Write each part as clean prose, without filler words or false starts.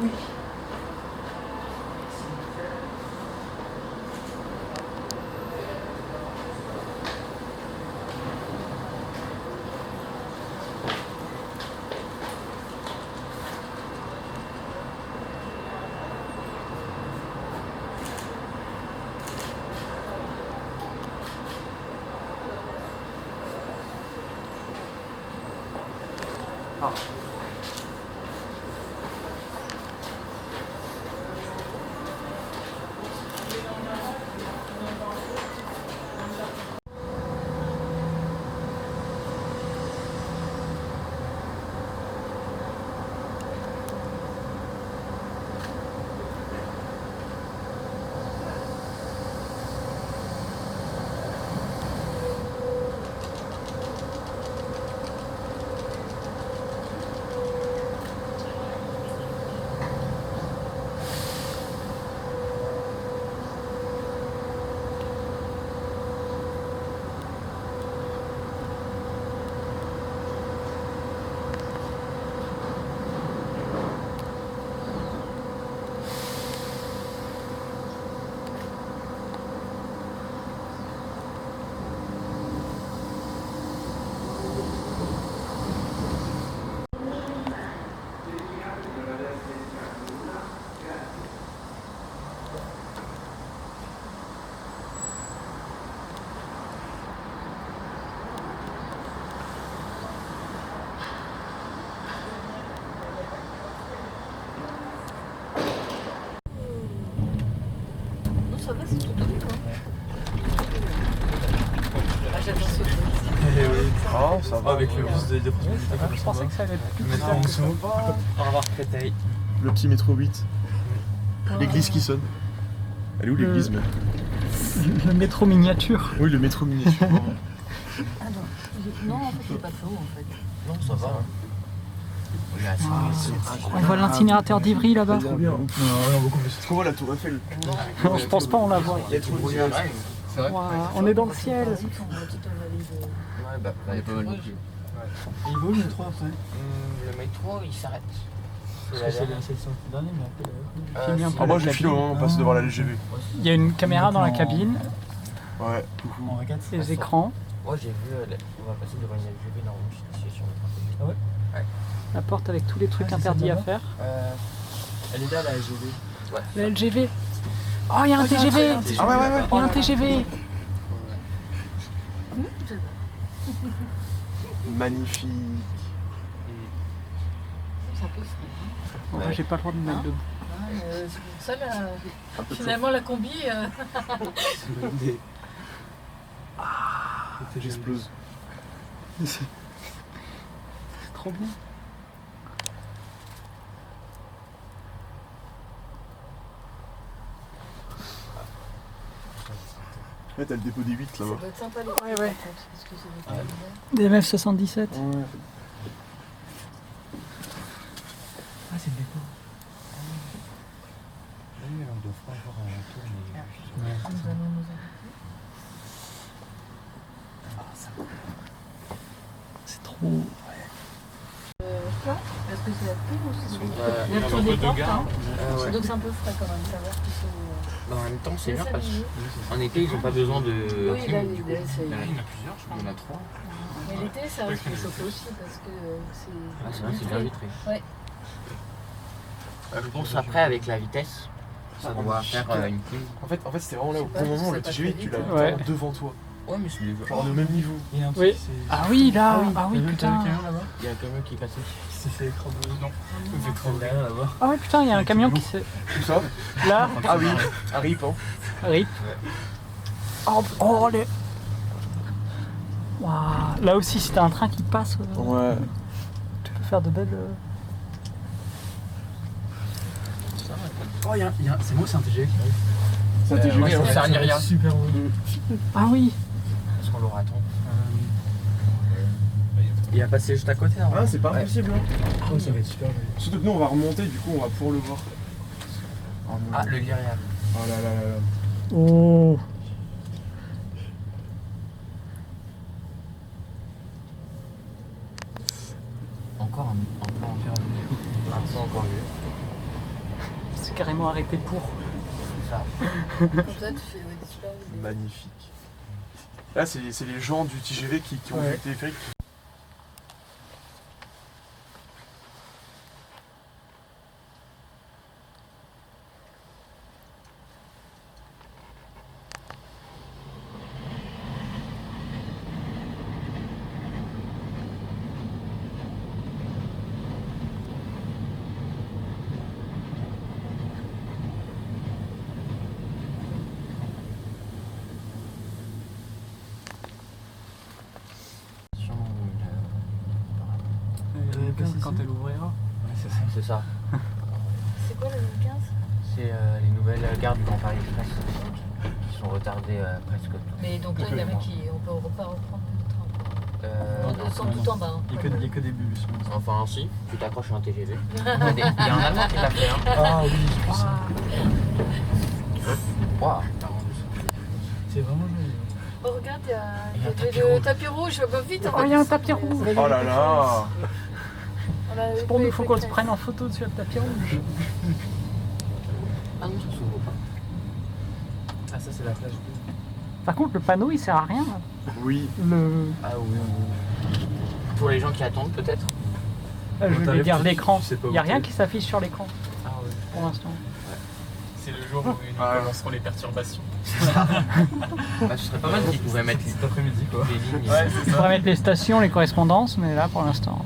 Oui. Ah. Ça va, c'est tout doux, ah, j'adore ce jeu. Eh oui. Oh, ça va avec le bus de France. Je pensais que ça allait être plus Métro en dessous. Au revoir Créteil. Le petit métro 8. L'église qui sonne. Elle est où l'église même? Le métro miniature. Oui, le métro miniature. Ah non, en fait, c'est pas faux en fait. Non, ça va. On voit l'incinérateur d'Ivry là-bas. Trop bien. Non, beaucoup plus. Est-ce qu'on voit la tour Eiffel? Non, je pense pas on la voit. Il y a trop de nuages. C'est vrai. Wow, on est dans le ciel. Ouais, bah, il y a pas mal de pluie. Il vaut le métro après. Le métro, il s'arrête. Parce que c'est la section dernière, mais après. J'ai mis un peu Ah, moi la je file cabine. on passe devant la LGV. Il y a une caméra dans la cabine, Ouais. On regarde les écrans, Moi j'ai vu, on va passer devant une LGV normalement, je suis sur le train. Ah ouais? la porte avec tous les trucs Ah, c'est interdits ça, à là-bas faire. Elle est là, la LGV. Ouais. La LGV. Oh, il y a un TGV. Ah ouais, ouais, ouais. Il y a un TGV. Magnifique. Ça peut se faire. Bon, bah, j'ai pas le droit de me mettre debout. C'est pour ça, finalement, la combi. J'explose. C'est trop bien. Ouais, t'as le dépôt des 8 Ça là-bas. doit être sympa les Ouais, ouais. parce que c'est des Des MF77. Ouais. Ah, c'est le déco. Oui, on doit pas avoir un tour, mais. Nous allons nous arrêter. C'est trop. Ça, est-ce que c'est la pluie ou c'est Il y a l'ouverture des portes, hein. ouais. Donc c'est un peu frais quand même, savoir qu'ils sont. En même temps, c'est Bien bien parce s'habiller. qu'en été, ils n'ont pas besoin de. Oui, clim, là, du coup. c'est. Il y en a plusieurs, je crois. Il y en a 3. Mais l'été, ça risque de chauffer aussi parce que c'est. Ah, c'est vrai, c'est bien vitré. Ouais. Je pense après, avec la vitesse, ça doit faire une clim. En fait c'était vraiment là au Je sais bon pas, moment, je le sais pas TGV, très tu vite, l'as hein. vraiment Ouais. devant toi. Ouais, mais c'est des Genre le même niveau. Il y a un Oui. truc, c'est. Ah oui, là. Ah oui, T'as vu le putain. camion là-bas? Il y a un camion qui est passé. Qui s'est fait écraser. Non. Il s'est fait écraser derrière là-bas. Ah oui, putain, il y a un camion qui s'est. Tout ça. Là, Ah oui. Harry, hein. rip. Oh, les. Waouh. Là aussi, si t'as un train qui passe, Ouais. tu peux faire de belles. Oh, c'est moi, c'est un TGV qui arrive. Ça t'est oui, juste. on sert à rien. Super beau. Ah oui. Parce qu'on l'aura attend. Il a passé juste à côté. Hein. Ah, c'est pas impossible. Hein. Oh, ça va être super joli. Surtout que nous, on va remonter, du coup, on va pouvoir le voir. Ah, le Lyria. Oh là là là là. Oh. Encore un plan pyramide. Un plan encore mieux. C'est carrément arrêté pour. C'est ça. Comme ça, tu fais des super vidéos. Magnifique. Là, c'est les gens du TGV qui ont vu le téléphérique. Quand elle ouvrira. Ouais, c'est ça. C'est ça. C'est quoi le 2015? C'est les nouvelles gares du Grand Paris Express qui sont retardées presque toutes. Mais donc là, il y en a qui. On peut pas reprendre le train. On descend tout en bas. Hein. Il y a que des bus. Enfin, si, tu t'accroches à un TGV. Il y a un Allemand qui l'a fait. Hein. Ah oui, j'ai vu ça. Waouh. C'est vraiment joli. Oh, regarde, il y Il y a un a tapis le rouge. tapis rouge. Bah, vite, Oh, il y a un tapis rouge. Oh là là. Pour nous, il faut qu'on se prenne en photo sur le tapis rouge. Ah non, ça s'ouvre pas. Ah, ça, c'est la plage. Par contre, le panneau, il sert à rien. Oui. Le. Ah oui. Pour les gens qui attendent, peut-être. Je vais t'arrives, dire tu- l'écran. tu sais pas Il n'y a où rien t'es. qui s'affiche sur l'écran Ah oui. pour l'instant. C'est le jour où Ah. commenceront les perturbations. Bah, ce serait pas mal s'ils pouvaient mettre Cet après-midi, quoi. les lignes. Ouais, On c'est ça. pourrait mettre les stations, les correspondances, mais là, pour l'instant.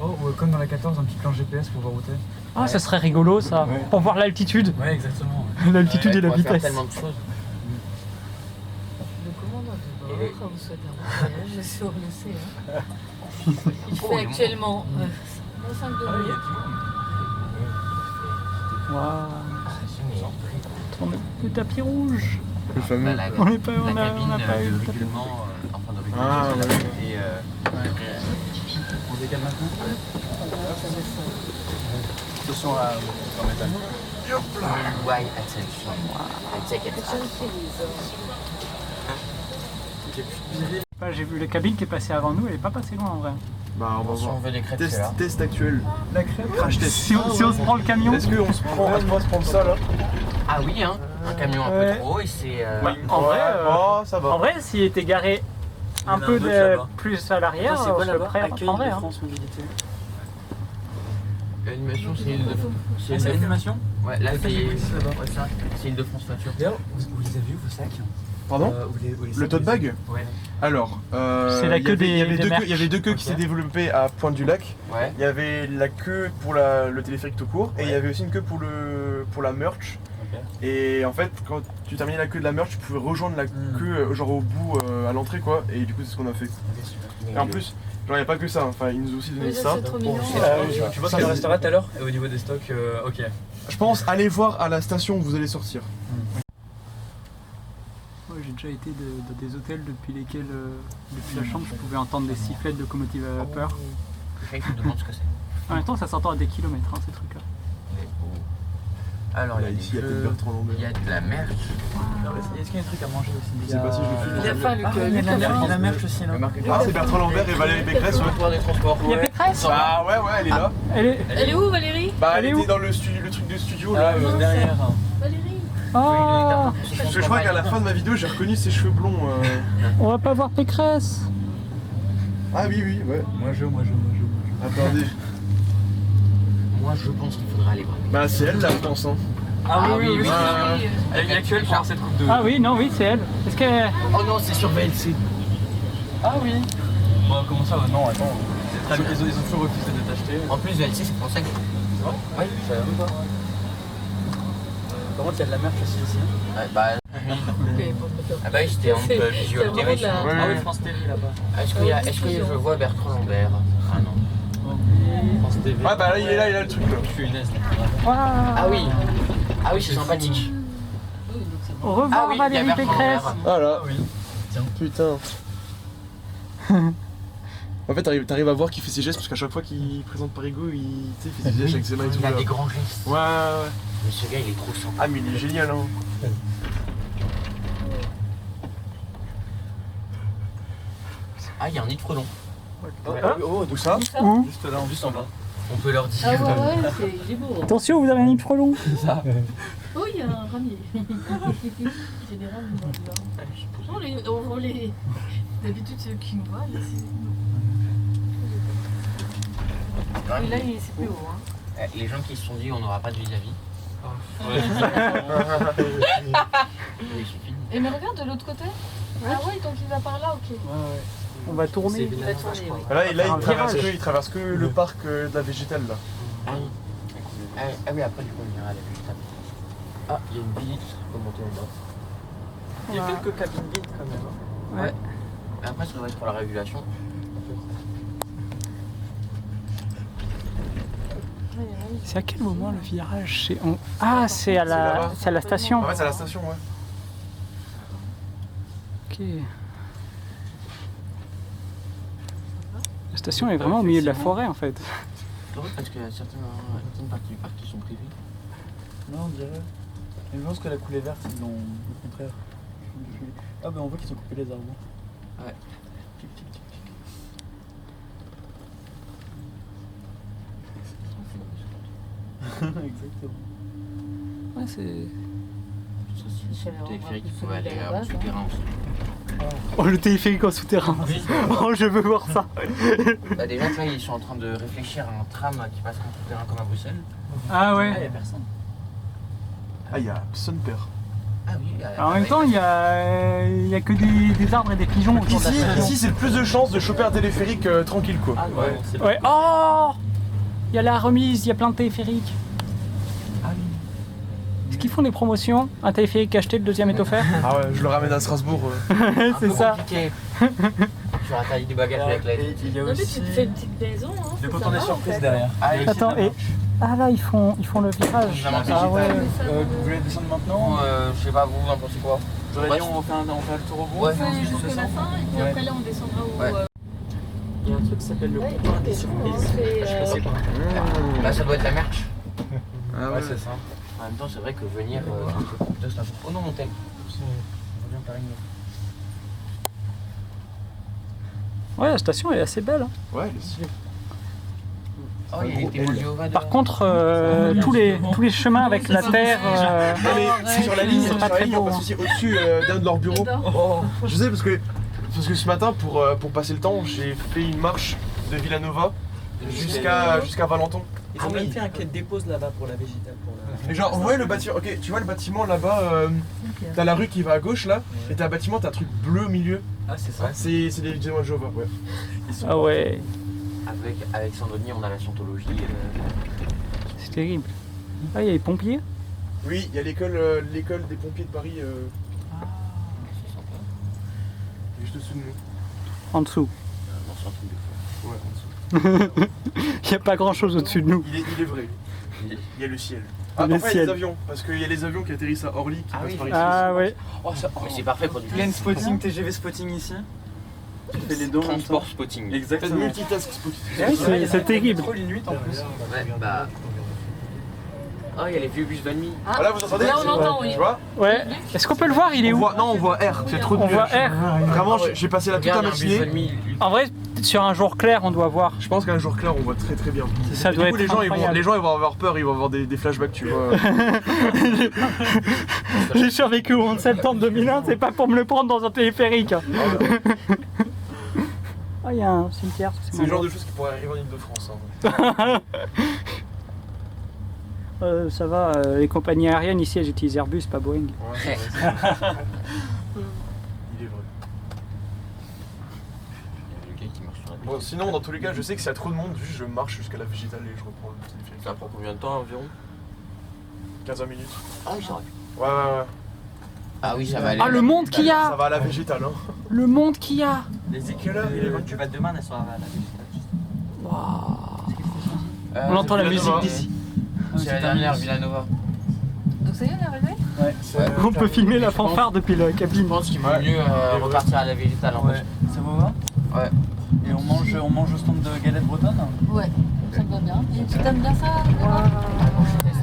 Oh, ou comme dans la 14, un petit plan GPS pour voir où t'es. Ah, ça serait rigolo, ça. Ouais. Pour voir l'altitude. Ouais, exactement. L'altitude et la On va faire vitesse. tellement de choses. Le commandant de bord Et- vous souhaite un bon voyage sur l'océan. Il fait actuellement 5 Ah, il y a degrés. du monde. Waouh. Le tapis rouge. Le fameux. La On n'est pas, on la a, cabine on a pas eu de le tapis. régulement, enfin de régulement, Ah, c'est la ouais. partie, On décale maintenant. Attention à en métal. why attention. I take it. J'ai vu la cabine qui est passée avant nous, elle est pas passée loin en vrai. Bah, on va Si on voir. veut des crêpes, c'est là. Test actuel. La crêpe. Crash test. Si on se prend le camion. Est-ce qu'on se prend, on va se prendre ça là? Ah oui, hein. Un camion un peu Ouais. trop et c'est. En vrai, Oh, ça va. En vrai, s'il était garé un Il y en a peu un autre là-bas. plus à l'arrière, Ça, c'est quoi je là-bas? le Accueil prendrais. de Hein. France Mobilité. L'animation, c'est l'île de. Ah, c'est l'animation? Ouais, là C'est c'est. ici là-bas. Ouais, ça. C'est l'île de France Nature. D'ailleurs, vous les avez vus vos sacs? Pardon? Où les Le tote bag? Ouais. Alors, C'est la il y queue avait- il y des avait deux merch. queues- il y avait deux queues qui Ok. s'étaient développées à Pointe-du-Lac. Ouais. Il y avait la queue pour le téléphérique tout court et il y avait aussi une queue pour la merch. Ok. Et en fait, quand tu terminais la queue de la merch, tu pouvais rejoindre la queue genre au bout à l'entrée quoi. Et du coup, c'est ce qu'on a fait. Ok, super. Et en plus, genre, il n'y a pas que ça. Enfin, ils nous ont aussi donné Oui, ça. c'est trop mignon. Tu vois ce qu'il restera tout à l'heure? Et au niveau des stocks, ok. Je pense, allez voir à la station où vous allez sortir. Ouais, j'ai déjà été dans des hôtels depuis lesquels, depuis la chambre, je pouvais entendre des sifflets de locomotives à vapeur. Quelqu'un qui me demande ce que c'est. En même temps, ça s'entend à des kilomètres, hein, ces trucs-là. Alors, il y a Ici, il y a des peut-être jeux, Bertrand Lambert. il y a de la merch. Est-ce qu'il y a un truc à manger aussi? Je sais pas si je le filme. Il a faim, Luc. Ah, il y a Luc de a la faim. merch aussi là. Ah, c'est Bertrand Lambert et Valérie Pécresse, ouais. Pouvoir des transports. Il y a Pécresse. Bah ouais, elle est là. Elle est... Elle est où, Valérie? Bah, elle Elle est était dans le truc de studio là. Ah, derrière. Valérie. Oh, Je crois qu'à la fin de ma vidéo, j'ai reconnu ses cheveux blonds. on va pas voir Pécresse. Ah oui, oui, ouais. Moi je. Attendez. Moi, je pense qu'il faudra aller voir. Bah, c'est elle là, je pense. Hein. Ah oui, oui, oui. Avec Elle est actuelle pour avoir cette coupe de. Ah oui, non, oui, c'est elle. Est-ce que. Oh non, c'est sur VLC. Ah oui. Bon, comment ça? Non, attends. Ils ont toujours refusé de t'acheter. En plus, VLC, c'est français. C'est vrai? Oui, Je savais même pas. Par contre, il y a de la merch aussi ici. ouais, bah, ah bah oui, c'était entre Visual c'est TV. vraiment de je la- crois. Ah oui, France TV là-bas. Est-ce que je vois Bertrand Lambert? Ah non. France TV. Ah bah là il est là, il a le truc là. Je suis une S. Ah oui. Ah oui, c'est sympathique. Au revoir Ah oui, il y a Valérie Bertrand Pécresse. Lambert. Voilà. Ah oui. Putain. En fait, t'arrives à voir qu'il fait ses gestes parce qu'à chaque fois qu'il présente Parigo, il, tu sais, il fait des gestes avec ses mains et tout. Il a là. des grands gestes. Ouais, ouais, ouais. Mais ce gars, il est trop sympa. Ah, mais il est génial, hein. Ah, il y a un nid de frelon. Où ça Où? Juste là, juste en bas. On peut leur dire. Ah ouais, il est beau. Hein. Attention, vous avez un nid de frelon. Oh, il y a un ramier. J'ai des rames dans le d'habitude, ceux qui nous voient, là, c'est... Là, c'est plus haut. Hein. Les gens qui se sont dit on n'aura pas de vis-à-vis. Il suffit. Et mais regarde de l'autre côté. Ah ouais, donc il va par là, ok. On va tourner. Il va tourner, oui. Là, Faire un il traverse que le parc de la végétale là. Ah oui, après du coup on ira à la végétale. Ah, il y a une visite pour monter en bas. Il y a quelques cabines vides quand même. Ouais. Mais après ça doit être pour la régulation. C'est à quel moment le virage Ah, c'est à là-bas. c'est à la station. En fait, c'est à la station, ouais. Ok. La station est vraiment au milieu de la forêt en fait. C'est drôle parce qu'il y a certaines parties du parc qui sont privées. Non, on dirait. Mais je pense que la coulée verte, ils l'ont au contraire. Ah ben on voit qu'ils ont coupé les arbres. Ouais. Tic, tic, tic, tic. Exactement. Ouais, c'est. Téléphérique, il faut aller au souterrain aussi. Oh, le téléphérique en souterrain. Oh, je veux voir ça. Bah déjà tu vois, ils sont en train de réfléchir à un tram qui passe en souterrain comme à Bruxelles. Ah Ah, il ouais. y a personne. Ah, il y a son père. Ah oui, En même temps, il y a que des arbres et des pigeons autour de la station. Ici, c'est le plus de chances de choper un téléphérique tranquille, quoi. Ah ouais, c'est Ouais. Oh, il y a la remise, il y a plein de téléphériques. Ah oui. Est-ce qu'ils font des promotions? Un téléphérique acheté, le deuxième est offert. Ah ouais, je le ramène à Strasbourg. Un C'est peu ça. compliqué. Sur la taille du bagage avec la Et il y a Non, mais tu aussi te fais une petite maison. Hein, des c'est bouton des sympa, en surprises fait. derrière. Ah, et Attends, et ah là ils font le virage. Ah ouais. Vous voulez descendre maintenant? Bon, je sais pas, vous en pensez quoi? Vous aurez dit on fait le tour au bout? Ouais. On fait jusqu'à la fin et puis Ouais. après là on descendra au. Ouais. Il y a un truc qui s'appelle le Ouais, couloir des t'es surprises. rentré, Je sais pas c'est quoi. Bah ça doit être la merch. Ah Ouais, c'est ça. En même temps, c'est vrai que venir de Strasbourg. Oh non, mon tel. On revient par une. Ouais, la station est assez belle. Hein. Ouais, le stylé. Oh, il y a les témoins de Jéhovah. Par contre, tous les chemins avec la terre. Non, mais c'est sur la ligne, c'est sur pas la très ligne, beau, parce hein. que c'est au-dessus d'un de leurs bureaux. Dedans. Je sais, parce que ce matin, pour passer le temps, j'ai fait une marche de Villanova jusqu'à Valenton. Ils ont même fait un quai de dépose là-bas pour la végétale. Et genre, ouais, le bâtiment, ok, tu vois le bâtiment là-bas, t'as la rue qui va à gauche là, et t'as un bâtiment, t'as un truc bleu au milieu. Ah, c'est ça. C'est des témoins de Jéhovah, ouais. Ah ouais, Avec Alexandrie, on a la scientologie. c'est terrible. Ah, il y a les pompiers. Oui, il y a l'école des pompiers de Paris, C'est sympa. juste au-dessus de nous. En dessous. Non, c'est un truc de fou. Ouais, en dessous. Il n'y a pas grand chose au-dessus de nous. Il est vrai. Il y a le ciel. Le Après, il y a ciel. les avions, parce qu'il y a les avions qui atterrissent à Orly qui Ah passent oui, par ici. Ah ouais. Oh, ça. Mais c'est parfait pour du Plein spotting, TGV spotting ici. Tu fais les dons. transport spotting. T'as Exactement. de multitask spot. C'est terrible. Trop nuit en plus. Ouais, bah. Oh, il y a les vieux bus Valmy. Ah, Voilà, vous entendez là, on entend, oui. Tu vois Ouais. Est-ce qu'on peut le voir? Il est où? Non, on voit R, c'est trop de On voit nuages. R. Vraiment, j'ai passé la toute la Regarde, il y a un bus matinée. Valmy. En vrai, sur un jour clair, on doit voir. Je pense qu'un jour clair, on voit très très bien. Ça Du doit coup, être les gens, incroyable. ils vont avoir peur, ils vont avoir des flashbacks, tu vois. J'ai survécu au 11 septembre 2001, c'est pas pour me le prendre dans un téléphérique. Ah, il y a un cimetière. C'est le genre de choses qui pourraient arriver en Ile-de-France. Hein. ça va. Les compagnies aériennes ici, elles utilisent Airbus, pas Boeing. Ouais, c'est vrai, c'est vrai. Il est vrai. Il y a le gars qui marche sur la Bon, sinon, dans tous les cas, je sais que s'il y a trop de monde, juste je marche jusqu'à la végétale et je reprends le téléphérique. Ça prend combien de temps environ? 15 minutes. Ah oui, ça va. Ouais. Ah oui, ça va aller. Ah, le monde qu'il y Ça a! va à la végétale, hein. Le monde qu'il y a! Les équipes du Val-de-Marne, elles sont à la végétale. On entend la Villanova. musique d'ici. C'est la dernière, Villanova. Donc ça y est, on est arrivé? On peut filmer la fanfare depuis la cabine. Je pense qu'il vaut mieux repartir à la végétale en Ouais. fait. Ça vous va? Ouais. Et on mange au stand de galettes bretonnes? Ouais, ça me va bien. Et tu t'aimes bien ça?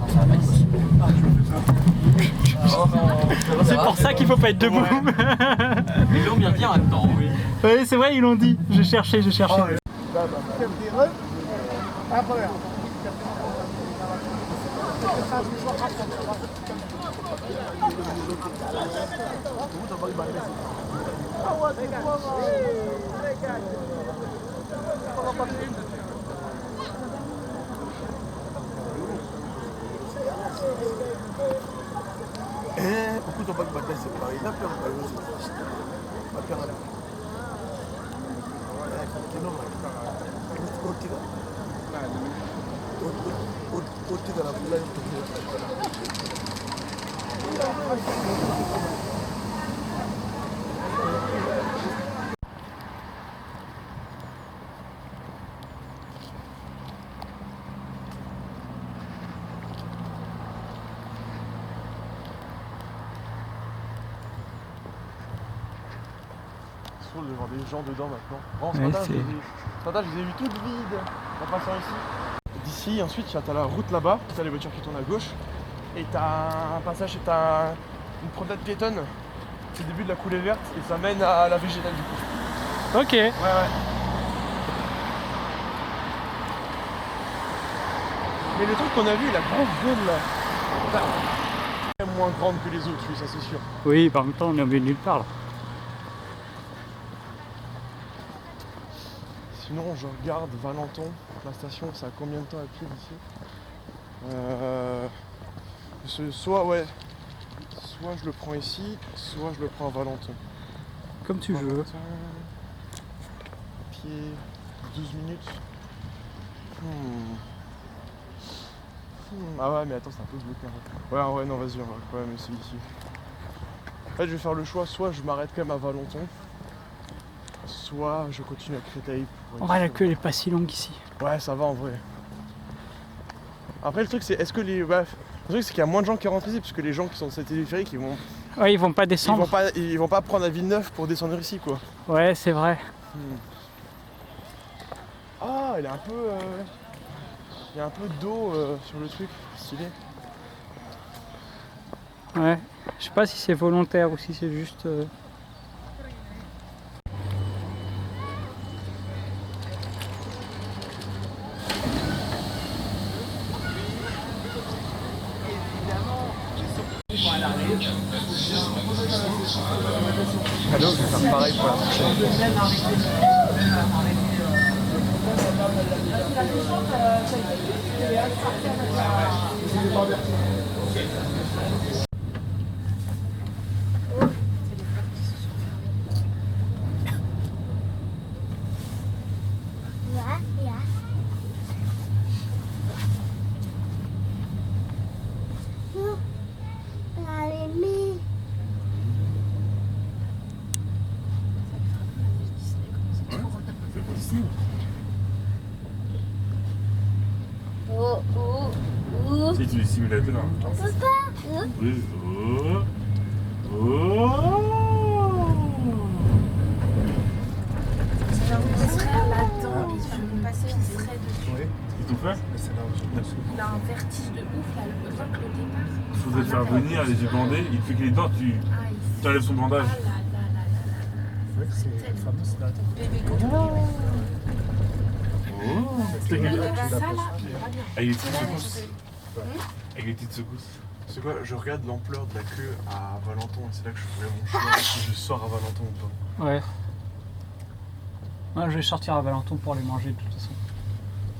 Ça va être possible. C'est pour ça qu'il faut pas être debout. Ils l'ont bien dit en même temps, oui. Oui, c'est vrai, ils l'ont dit. J'ai cherché. C'est sûr de voir des gens dedans maintenant. Bon, Ouais, ce matin, je les ai vus toutes vides en passant ici. D'ici, ensuite, t'as la route là-bas, t'as les voitures qui tournent à gauche. Et t'as un passage, et t'as une promenade piétonne. C'est le début de la coulée verte et ça mène à la végétale du coup. Ok. Ouais. Mais le truc qu'on a vu, la grosse zone là, est moins grande que les autres, oui, ça c'est sûr. Oui, en même temps, on est au milieu de nulle part là. Sinon, je regarde Valenton, la station, ça a combien de temps à pied d'ici soit je le prends ici, soit je le prends à Valenton. Comme tu veux. Valenton, pied, 12 minutes. Ah ouais, mais attends, c'est un peu bloqué. Ouais, non, vas-y, on va quand même essayer ici. En fait, je vais faire le choix, soit je m'arrête quand même à Valenton, soit je continue à Créteil. En vrai, la queue elle est pas si longue ici. Ouais, ça va en vrai. Après, le truc, c'est est-ce que les. Bref, le truc, c'est qu'il y a moins de gens qui rentrent ici, parce que les gens qui sont dans cette téléphérique, ils vont Ils vont pas descendre. ils vont pas prendre à Villeneuve pour descendre ici, quoi. Ouais, c'est vrai. Ah, il y a un peu. Il y a un peu d'eau sur le truc, stylé. Ouais. Je sais pas si c'est volontaire ou si c'est juste. Allô, je vais faire pareil pour la prochaine. C'est du simulateur. Oui. Ils t'ont fait? Il a un vertige de ouf là, le rock le départ. Il faudrait te faire venir, les yeux bandés, il te fait que les dents, tu enlèves son bandage. Avec les petites secousses. Avec les petites secousses. C'est quoi? Je regarde l'ampleur de la queue à Valenton et c'est là que je ferai mon choix si je sors à Valenton ou pas. Ouais. Ouais, je vais sortir à Valenton pour les manger de toute façon.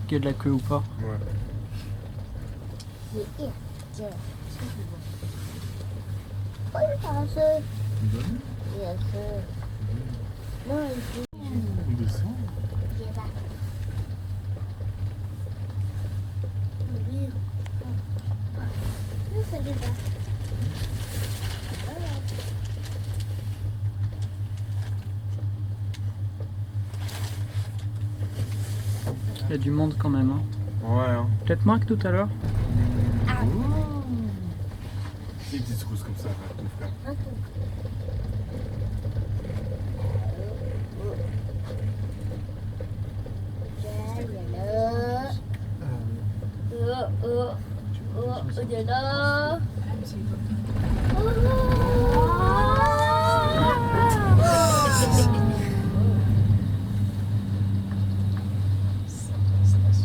Qu'il y ait de la queue ou pas. Ouais. On descend. Il y a du monde quand même. Hein. Ouais, hein. Peut-être moins que tout à l'heure. Des petites secousses comme ça, ton frère.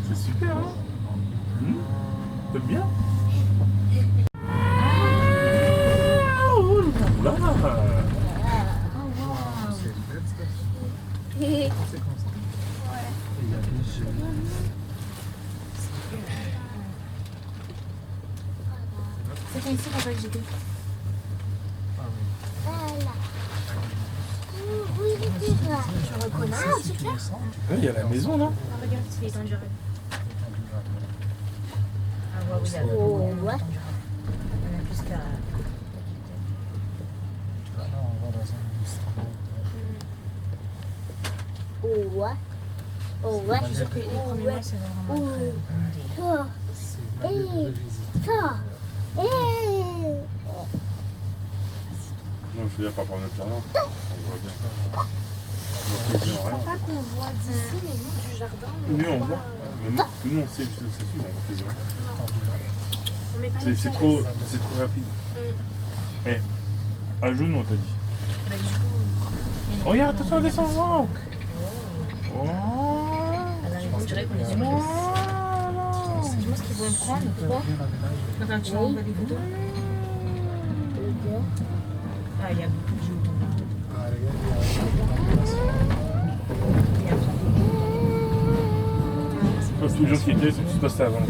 C'est super, hein? T'aimes bien? Là. C'était ici quand j'étais. Tu reconnais un petit peu? Ouais, il y a la maison là. Ah, regarde, c'est dangereux. Ah ouais, oui, il y a le Oh, ouais. On a plus qu'à. Oh, ouais. Oh, ouais. Je suis sûre que les premiers mois, c'est vraiment très Non, je veux dire, pas par notre jardin. On voit bien. On voit bien rien. Pas qu'on voit d'ici, mais nous, du jardin. Oui, on voit. Mais nous, on sait, c'est sûr, on voit bien. On met pas C'est les c'est pieds trop, là. c'est trop rapide. Eh, à genoux, on t'a dit. Bah, du coup, Regarde, attention, descend. Wow. on dirait qu'on est sur place. Je pense qu'ils vont le prendre, pourquoi? Quand tu envoies des photos. Ah, il y a beaucoup de gens. Quand tous les gens qui étaient, c'est que tout se passait avant.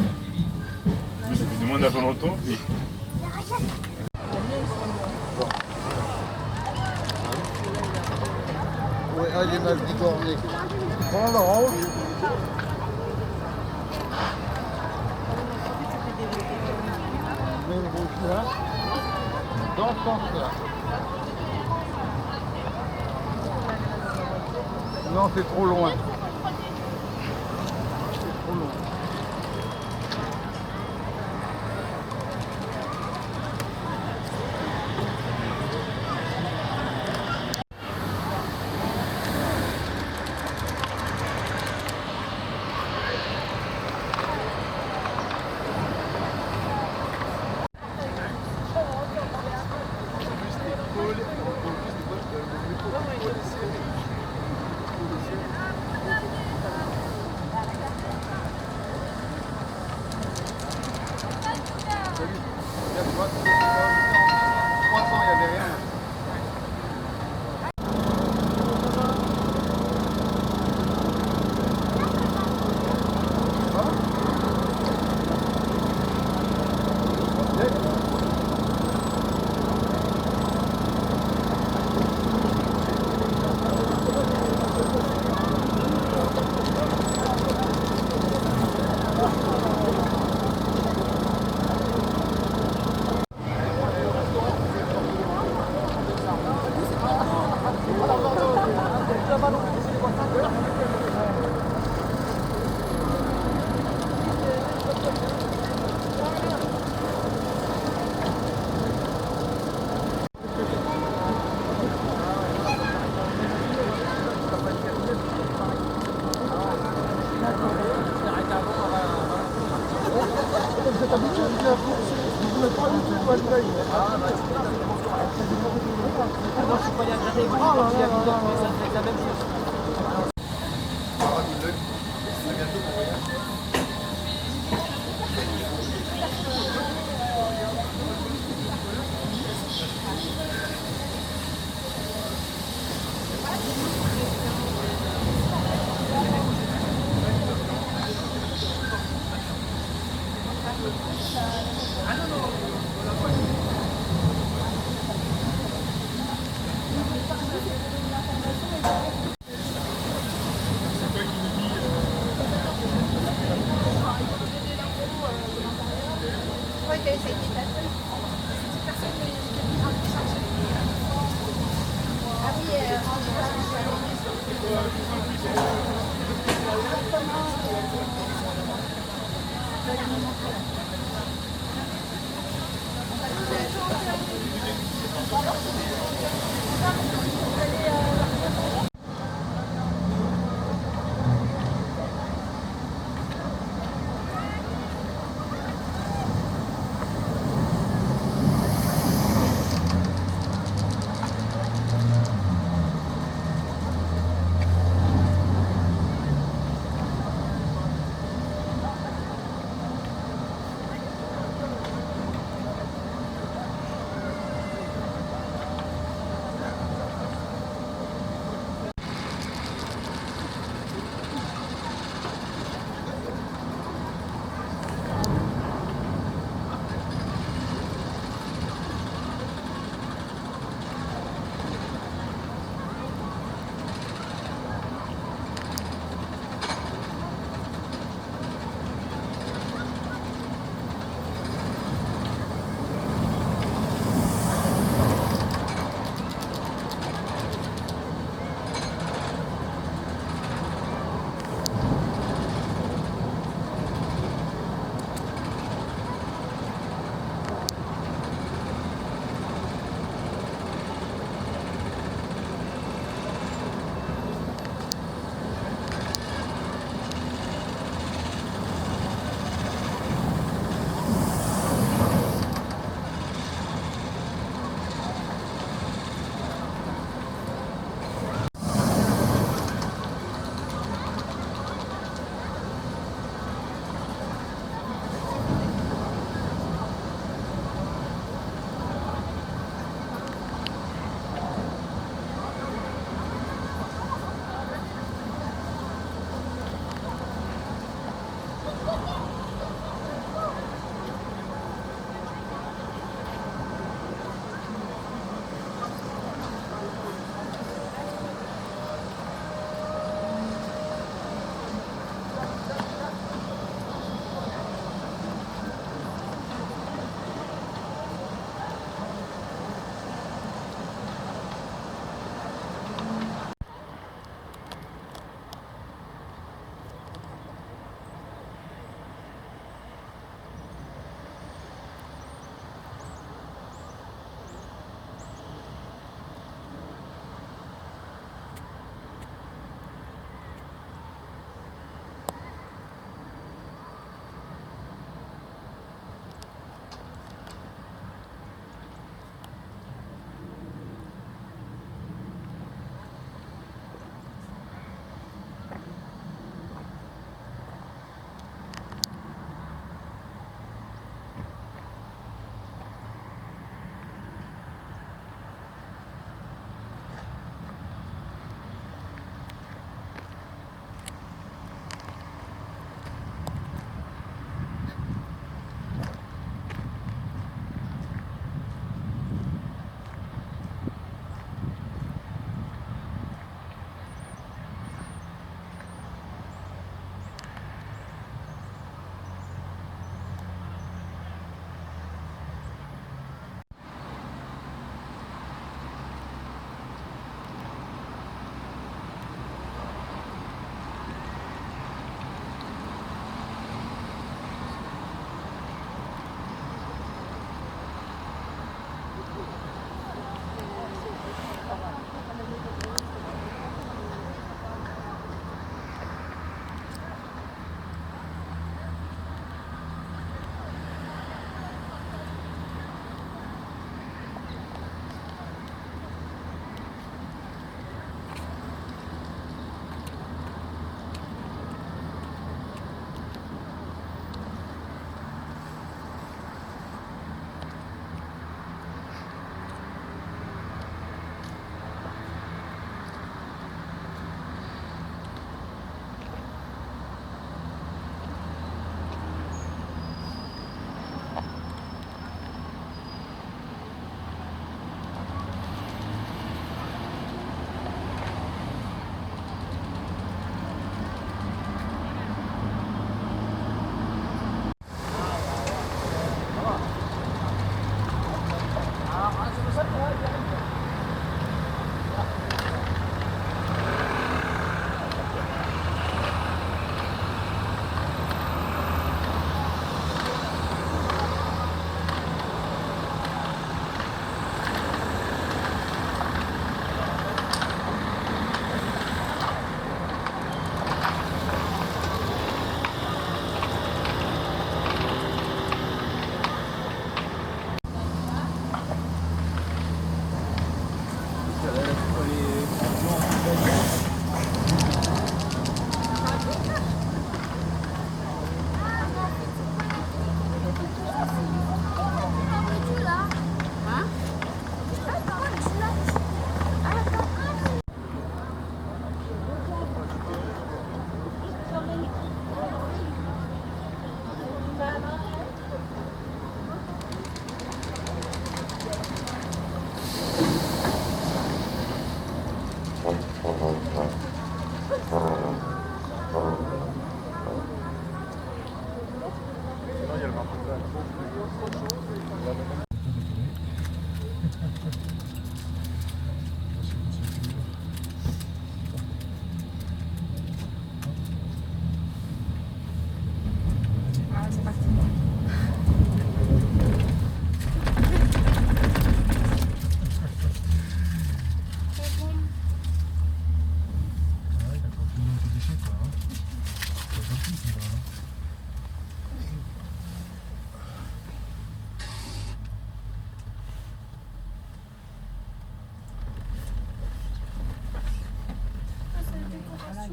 Mais ça fait moins d'avant longtemps. Et... Ouais, elle est mal bigornée. Même rouge là. Dans ce sens-là. Non, c'est trop loin. C'est trop loin.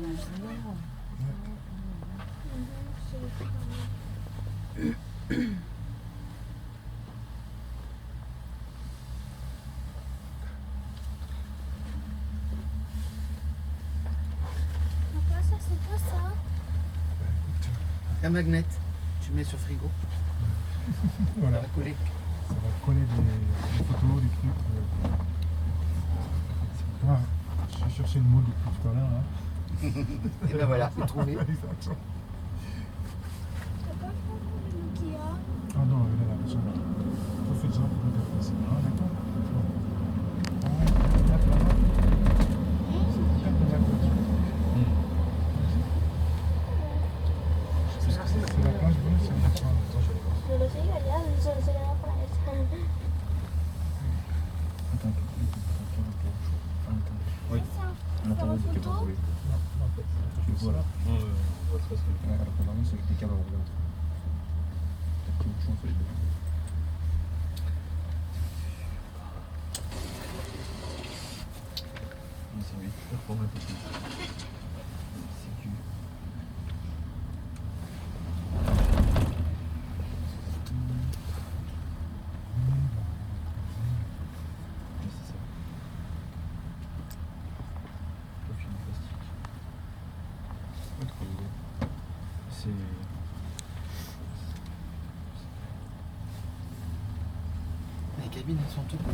Papa, ça c'est quoi ça? La magnette, tu mets sur frigo. Voilà. Ça va coller. Ça va coller des photos, des trucs. Ah, je cherchais le mot depuis tout à l'heure là. Et ben voilà, c'est trouvé. Exactement. Papa, qui a? Ah non, là, là, ça va. On fait ça pour le faire passer. Ah, d'accord. Ah, là, là. C'est bien de la voiture. C'est la plage bleue, c'est la plage. Yo lo sigo allá, solo se le da para eso. Attends, oui. On attend le câble enroulé. Tu le vois là? On voit très bien. Alors que normalement, c'est avec des câbles enroulés entre eux. Peut-être que le bouchon, il faut les deux. C'est lui. Je reprends ma petite. C'est du. C'est ça. Au film plastique. Pas trop l'idée. C'est. Les cabines, elles sont toutes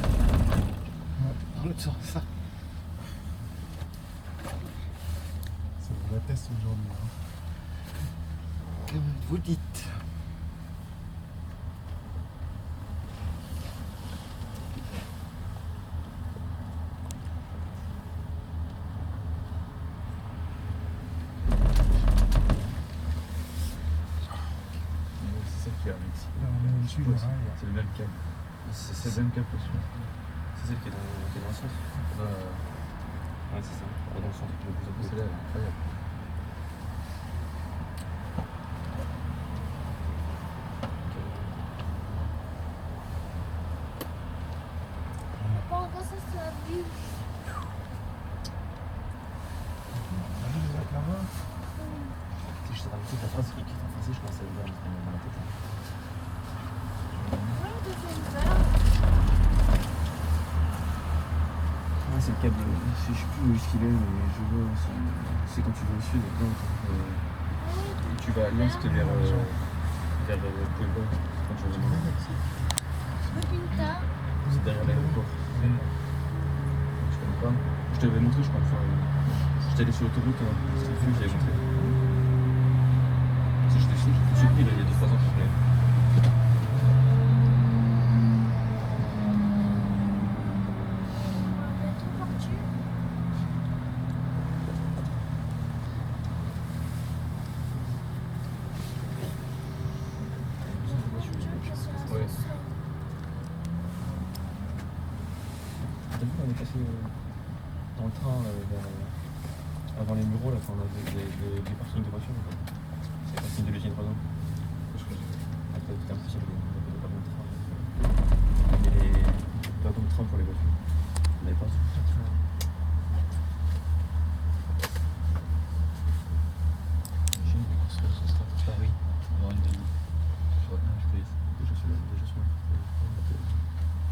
dans l'autre sens. Ça. Ça vous l'atteste aujourd'hui. Hein. Comme vous dites. C'est ça qui est avec ici. Là, on est au-dessus du rail. C'est le même câble. C'est le même câble que celui-là. C'est celle qui est dans le sens. Ouais, c'est ça. Dans le sens. Celle-là, elle est incroyable. Papa, encore ça c'est la vue. T'as vu les actes là-bas? Si je t'ai rajouté la phrase qui est en français, je pense à le voir dans la tête. Ouais, on te fait une peur. Ouais, c'est le câble, je sais plus où est-ce qu'il est, mais je vois, c'est quand tu vas au sud, et tu vas à l'est vers Puebla, quand tu vas au nord. Pinta. C'est derrière l'aéroport. Je connais pas. Je t'avais montré, je crois, une fois. J'étais allé sur l'autoroute, c'était le film que j'avais montré. Si j'étais surpris, là, il y a 2-3 ans, je l'ai. On est tout parti. Ouais. T'as vu, on est passé dans le train avant les Mureaux, là, quand on avait des parkings de voitures. C'est le parking de l'usine Renault. Je crois que c'était un petit pas de train. Mais les wagons de train pour les voitures. On n'avait pas j'ai une course ce sera pour Paris. Dans une demi. Je fais déjà sur la.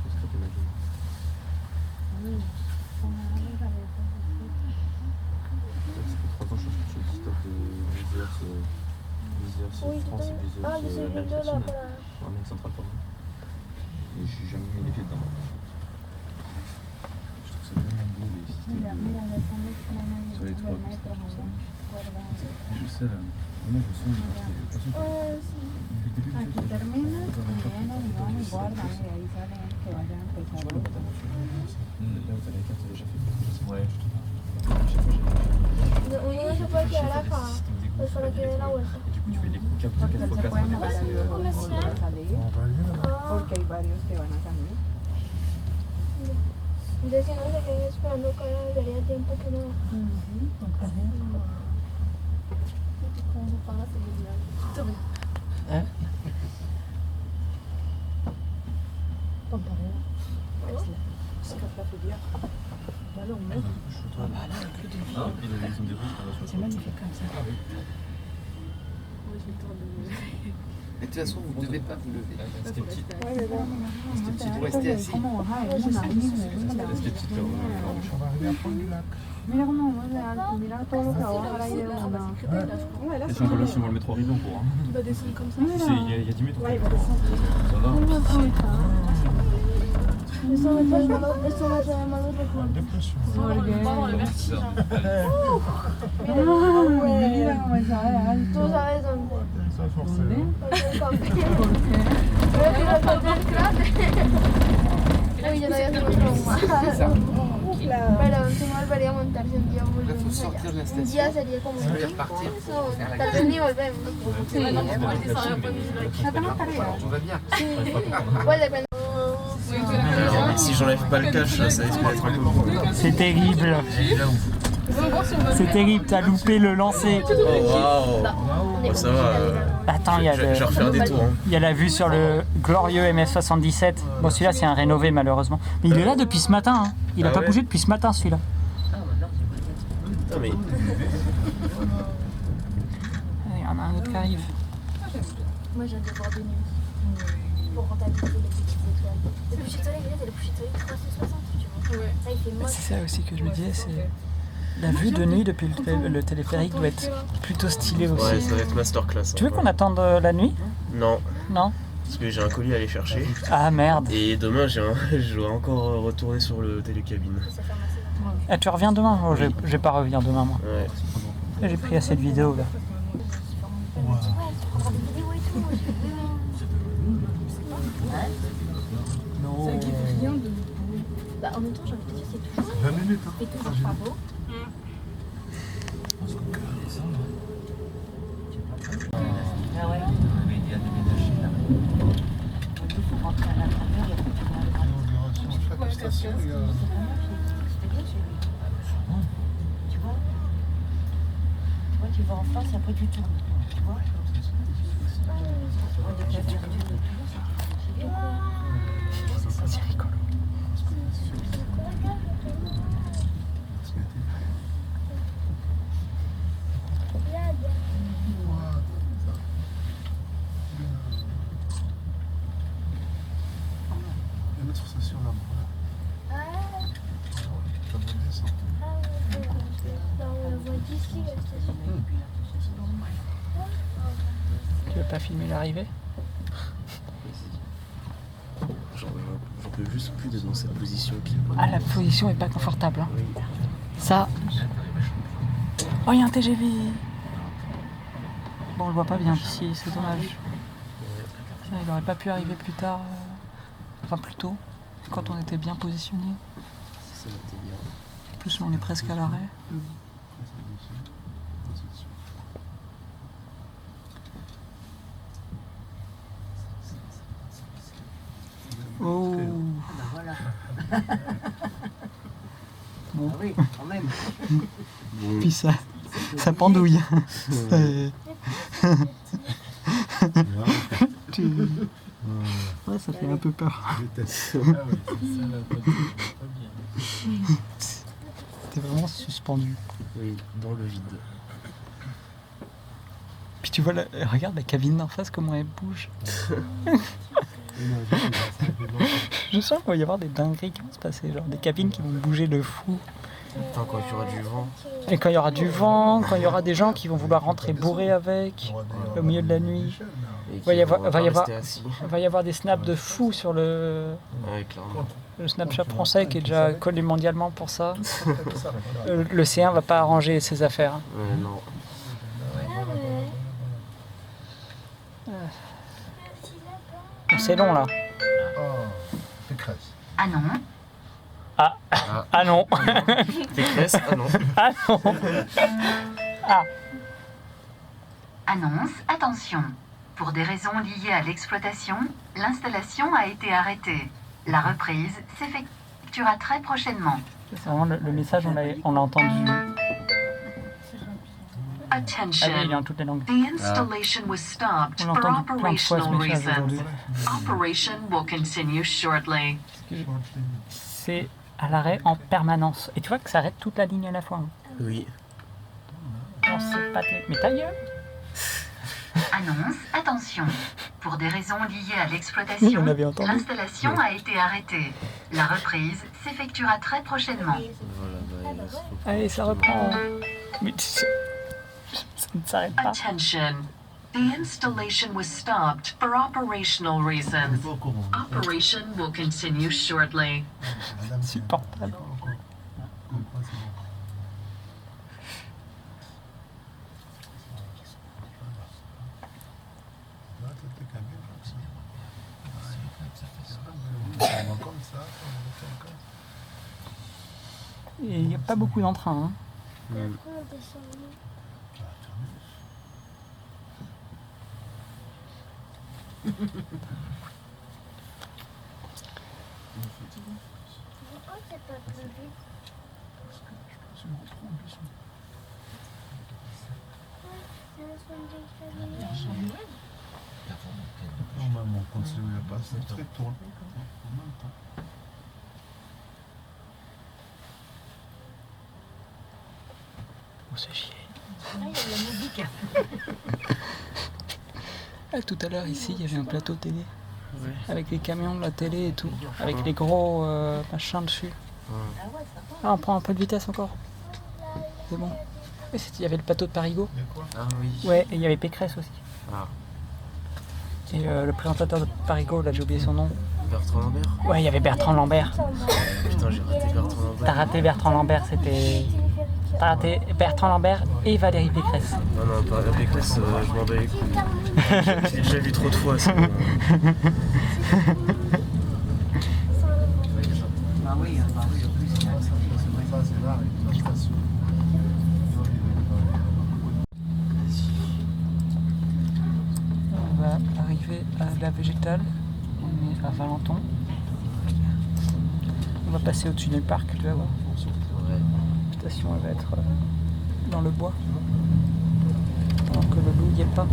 Je serai ma vie. Ça fait 3 ans que je suis sur le TikTok de Bizers, Oui, France et Bizers, ah, les Amérique deux là, latine, voilà. en Amérique centrale, pardon. Et je suis jamais mis les pieds dedans. Je trouve ça vraiment beau les systèmes sur les 3 je sais là, vraiment je sens les personnes. Aquí termina, vienen y van y guardan y ahí salen que vayan a empezar. Tu vois la boîte à voiture là où t'as la carte déjà faite. Ouais, je trouve. Chaque fois j'ai Uno no se puede quedar acá, es solo que dé la vuelta. et du coup tu fais des caps de Porque 4x4 se pueden avec mover luego comercial. a salir, On va aller là-bas. Ah, porque hay varios que van a salir. entonces si no se queden esperando que daría tiempo que no. ¿Cómo se paga seguridad? Comparé. Es la filière. Bah là, on monte. Ah bah là, il y a plus de vie. Ah, et puis ils ont des routes qu'on va sur C'est magnifique comme ça. Mais de toute façon, vous ne devez pas vous lever. C'était petit. Vous restez assis. C'était petit là. On va arriver à Pointe du Lac. Et si on voit le métro arriver, on pourra. Il va descendre comme ça. Il y a 10 mètres. Ouais, il va descendre. Ça va. Dépression. On va avoir le vertige. Ça, forcément. Là, faut sortir de la station. Et repartir pour faire la gare. On va bien. Si j'enlève pas le cache, ça risque d'être un peu long. C'est terrible. C'est terrible, t'as loupé le lancer. Oh waouh. Ça va. Attends, il y a Je vais refaire des tours. il y a la vue sur le glorieux MS77. Bon, celui-là, c'est un rénové malheureusement. Mais il est là depuis ce matin. Hein. Il a Ah pas ouais bougé depuis ce matin, celui-là. Non mais. Il y en a un autre qui arrive. Moi j'adore voir des nuits. Pour rentabiliser les petites étoiles. Le coucher de soleil, c'est le coucher de soleil 360, tu vois. Ouais. Ça, il fait moche. C'est ça aussi que je me disais, c'est la vue de nuit depuis le téléphérique doit être plutôt stylée aussi. Ouais, ça va être masterclass. Tu veux qu'on attende la nuit? Non, Non? parce que j'ai un colis à aller chercher. Ah merde. Et demain, je dois encore retourner sur le télécabine. Ah, tu reviens demain? Oh, je vais pas revenir demain moi. Ouais. J'ai pris assez de vidéos là. Bah, en même temps, j'ai envie de te dire, c'est toujours, 20 minutes, hein. c'est toujours pas beau. Inauguration, chaque station, il y a... Tu vas en face et après tu tournes. Tu vois? C'est rigolo. Il y a une autre station là-bas. Ça va descendre. On la voit d'ici, la station. Tu veux pas filmer l'arrivée? J'en peux juste plus d'être dans cette position qui. Ah, la position est pas confortable. Hein. Ça. Oh, il y a un TGV. Bon, on le voit pas bien d'ici, c'est dommage. Tiens, il aurait pas pu arriver plus tard, enfin plus tôt, quand on était bien positionné. Ça va être bien. En plus, on est presque à l'arrêt. Oh. Voilà. Bon. Ah oui, quand même. Puis ça pendouille. Ouais, ça fait un peu peur. T'es vraiment suspendu. Oui, dans le vide. Puis tu vois, regarde la cabine d'en face, comment elle bouge. Je sens qu'il va y avoir des dingueries qui vont se passer, genre des cabines qui vont bouger de fou. Attends, quand il y aura du vent. Et quand il y aura du vent, quand il y aura des gens qui vont vouloir rentrer bourrés avec, au milieu de la nuit. Et Va y avoir- va rester assis. Il va y avoir des snaps de fou sur le clairement. Snapchat français qui est déjà connu mondialement pour ça. Le C1 va pas arranger ses affaires. Non. C'est long là. Ah non. Ah non. Pécresse, ah non. Ah non. Ah. Annonce, attention. Pour des raisons liées à l'exploitation, l'installation a été arrêtée. La reprise s'effectuera très prochainement. C'est vraiment le message, on l'a entendu. Ah oui, il est en toutes les langues. The installation was stopped On l'a for entendu plein de fois ce operational message reasons. aujourd'hui. Operation will continue shortly. C'est à l'arrêt en permanence. Et tu vois que ça arrête toute la ligne à la fois. Hein. Oui. Non, c'est pas mais ta gueule. Annonce, attention. Pour des raisons liées à Oui, l'exploitation, on avait entendu. l'installation a été arrêtée. La reprise s'effectuera très prochainement. Voilà, bah, il se Allez, ça reprend. Mais ça ne s'arrête pas. Attention. The installation was stopped for operational reasons. Operation will continue shortly. Insupportable. Et il n'y a pas beaucoup d'entrain. Hein. Pourquoi c'est pas plus vite? Normalement, quand celui-là passe, le trait tourne. On se chier. Ah, il y a de la musique. Ah, tout à l'heure, ici, il y avait un plateau télé. Ouais. Avec les camions de la télé et tout. Avec les gros machins dessus. Ah, on prend un peu de vitesse encore. C'est bon. Et il y avait le plateau de Parigot. Ah oui. Ouais, et il y avait Pécresse aussi. Ah. Et le présentateur de Parigot, là j'ai oublié son nom. Bertrand Lambert. Ouais, il y avait Bertrand Lambert. Putain, j'ai raté Bertrand Lambert. T'as raté Bertrand Lambert, c'était... T'as raté Bertrand Lambert et Valérie Pécresse. Non, non, pas la Pécresse, je m'en bats les couilles. J'ai déjà vu trop de fois, ça. On va arriver à la Végétale. On est à Valenton. On va passer au-dessus du parc, tu vas voir. Ouais. La station elle va être dans le bois. Alors que le loup n'y est pas.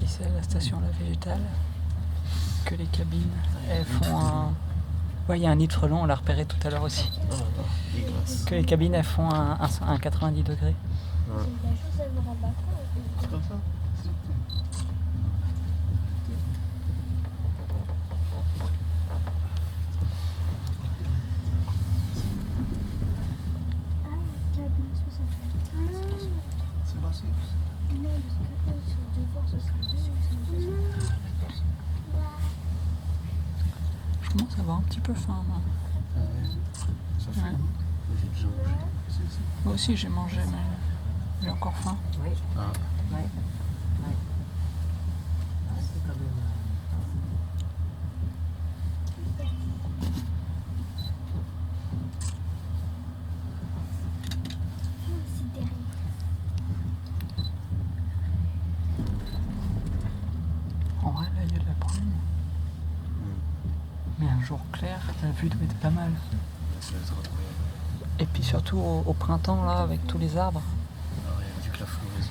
C'est la station La Végétale, que les cabines, elles font un... Ouais, il y a un nid de frelon, on l'a repéré tout à l'heure aussi. Que les cabines, elles font un 90 degrés. Ouais. C'est comme ça. Je commence à avoir un petit peu faim, moi. Ouais. J'ai déjà mangé. Moi aussi, j'ai mangé, mais j'ai encore faim. Oui. Ah. Ouais. Ouais. Ah, c'est quand même. En vrai, là, il y a de la brume. Mais un jour clair, la vue doit être pas mal. Ça va être incroyable. Et puis surtout au printemps, là, avec tous les arbres. Ah ouais, vu que la floraison.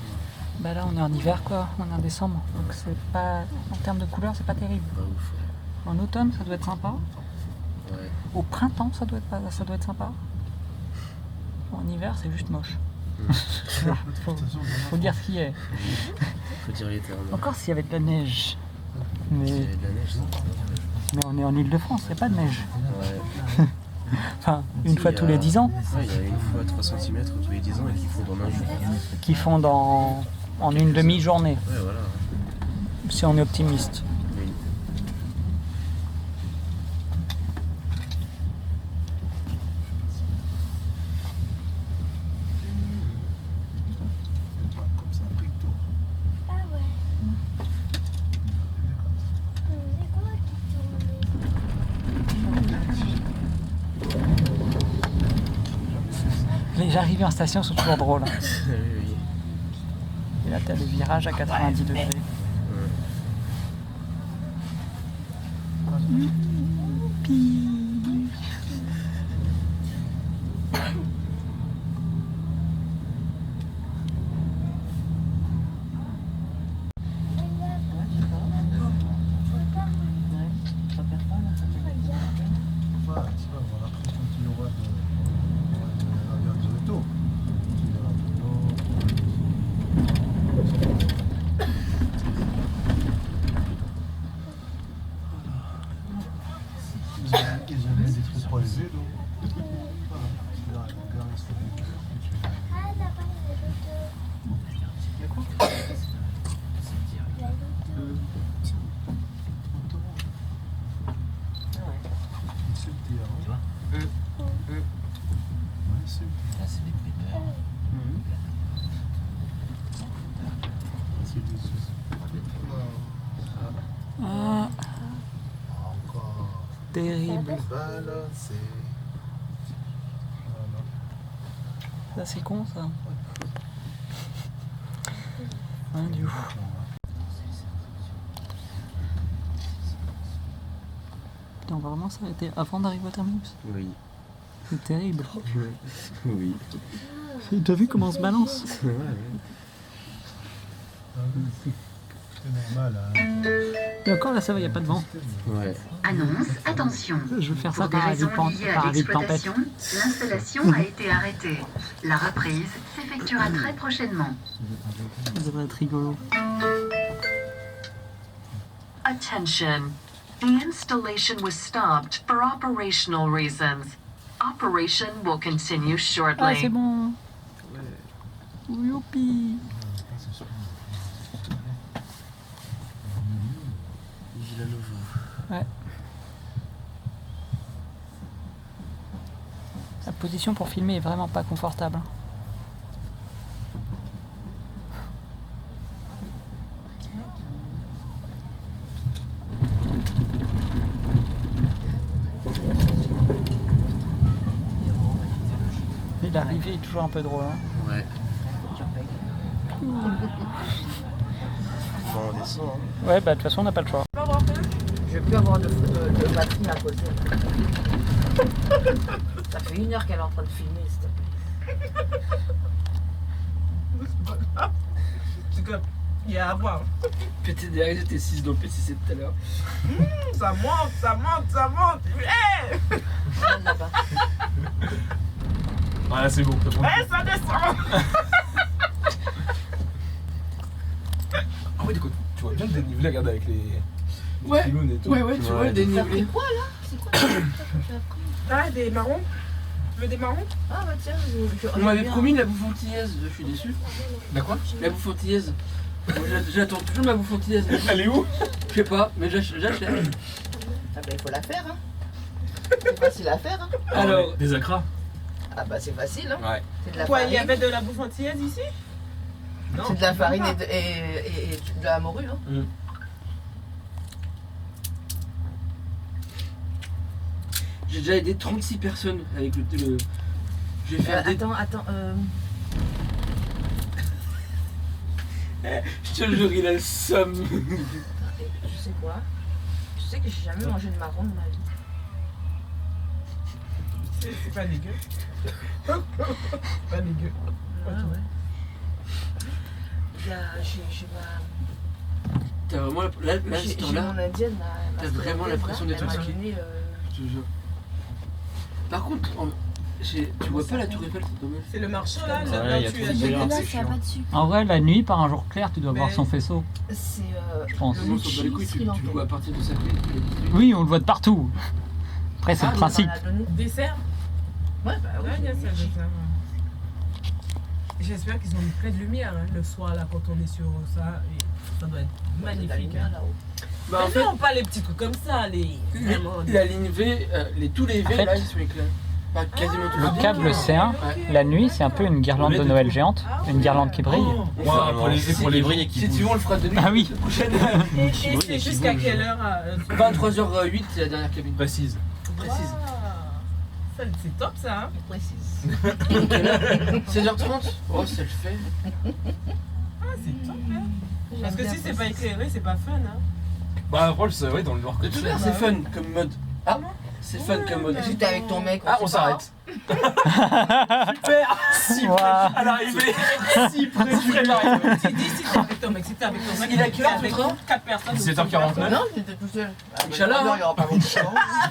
Bah là, on est en hiver, quoi. On est en décembre. Donc c'est pas... En termes de couleurs, c'est pas terrible. Pas ouf. En automne, ça doit être sympa. Ouais. Au printemps, ça doit être sympa. En hiver, c'est juste moche. Faut dire ce qu'il y a. Faut dire les termes. Encore s'il y avait de la neige. Mais, Il y a de la neige, ça. mais on est en Ile-de-France, il n'y a pas de neige. Ouais. Enfin, une fois Il y a- tous les 10 ans, Ouais, il y a une fois 3 cm tous les 10 ans et qui font dans un jour. qui font en une demi-journée, Ouais, voilà. si on est optimiste. Oui. Comme ça, après le tour. Ah ouais. C'est quoi qui tourne? Les arrivées en station sont toujours drôles. Hein. Oui. Et là, t'as le virage à 90 degrés. Enfin, tu vas voir, après quand tu auras de l'avion de retour, tu verras ils ont mis des trucs pour les vélos. Voilà, tu verras, ils vont garer sur les vélos et tu verras. Ah, là-bas, il y a C'est le terrain. Tu vois Ouais, c'est le Là, c'est des péteurs. C'est des soucis. Ah, Encore. terrible. Balancer. Voilà. Ça, c'est con, ça. Hein, du coup. Putain, on va vraiment s'arrêter avant d'arriver au terminus. Oui. C'est terrible. Oui. T'as vu comment on se balance? Ouais. C'est normal, hein. Et encore là, ça va, y a pas de vent. Ouais. Annonce, attention. Je vais faire ça Pour des par avis raisons liées à de tempête. l'exploitation, l'installation a été arrêtée. La reprise s'effectuera très prochainement. Ça devrait être rigolo. Attention. The installation was stopped for operational reasons. Operation will continue Ah, c'est shortly. bon. Youpi. Vigile à nouveau. Ouais. La position pour filmer est vraiment pas confortable. Hein. Et l'arrivée est toujours un peu drôle. Hein. Ouais. Bon, on descend. Hein. Ouais, bah de toute façon, on n'a pas le choix. Je vais plus avoir de batterie à poser. Ça fait 1 heure qu'elle est en train de filmer, s'il te plaît. C'est comme, il y a à voir. PTDR, j'étais 6 dans le PCC tout à l'heure. Ça monte, ça monte, ça monte. Hey Ah là c'est bon. hey, ça descend. Ah ouais, du coup, tu vois bien le dénivelé, regarde avec les Ouais, pylônes et tout. ouais, tu vois le dénivelé. Quoi là? C'est quoi ça que tu as pris? Ah, des marrons. Tu veux des marrons? Ah bah tiens, On m'avait promis la bouffantillaise, je suis déçu. La quoi? La bouffantillaise. J'attends toujours ma bouffantillaise. Elle est où? Je sais pas, mais j'achète. Ah bah il faut la faire, hein. C'est facile à faire, hein. Alors, Des acras? Ah bah c'est facile, hein. Ouais. C'est de la Quoi, il y farine. avait de la bouffantillaise ici? Non. C'est de la farine et de la morue, hein. j'ai déjà aidé 36 personnes avec le... Je vais faire des... Attends, Je te jure, il a le somme. tu sais quoi? Tu sais que j'ai jamais mangé de marron de ma vie. C'est pas dégueu. Pas dégueu. Ah ouais. J'ai ma... T'as vraiment là, ce J'ai temps-là, mon indienne, t'as vraiment l'impression d'être intoxiqué. Je te jure. Par contre, tu vois pas la tour Eiffel, c'est dommage. C'est le marché là, Ouais, là y a où tu tout as ce dit. délire. Là, ça va dessus. En vrai, la nuit, par un jour clair, tu dois voir Mais- son faisceau. C'est Je pense. le Non, on s'en bat les couilles, Sri tu le Lankais. vois à partir de sa clé. Oui, on le voit de partout. Après, c'est le principe. Dessert? Ouais, bah Ouais, il y a ça, dessert. J'espère qu'ils ont mis plein de lumière hein, le soir là quand on est sur ça. Et ça doit être magnifique. Hein. Bah, en Mais fait, non, pas les petits trucs comme ça, les. Vraiment, la ligne V, tous les V En fait, là, ils sont éclairés. Pas quasiment tous Le câble C1, la nuit, c'est un peu une guirlande de Noël géante. Une guirlande qui brille. Pour les vrilles qui Si tu veux, on le fera de nuit. Ah oui. Prochaine. Et c'est jusqu'à quelle heure 23h08, c'est la dernière cabine. Précise. Précise. C'est top ça, hein. Précise. 16h30. Oh, ça le fait. Ah, c'est top, hein. Parce que si c'est pas éclairé, c'est pas fun, hein. Bah, Rolls, ouais, dans le noir. De toute façon, c'est fun comme mode. Ah, c'est fun comme mode. J'étais avec ton mec. Ah, on s'arrête. Super. Si près à l'arrivée. Si près de l'arrivée. Si t'es avec ton mec, si t'es avec ton mec, Il a quelle heure, avec ton train 4 personnes. 17h49. Non, j'étais tout seul. Inch'Allah. Il y aura pas longtemps. J'ai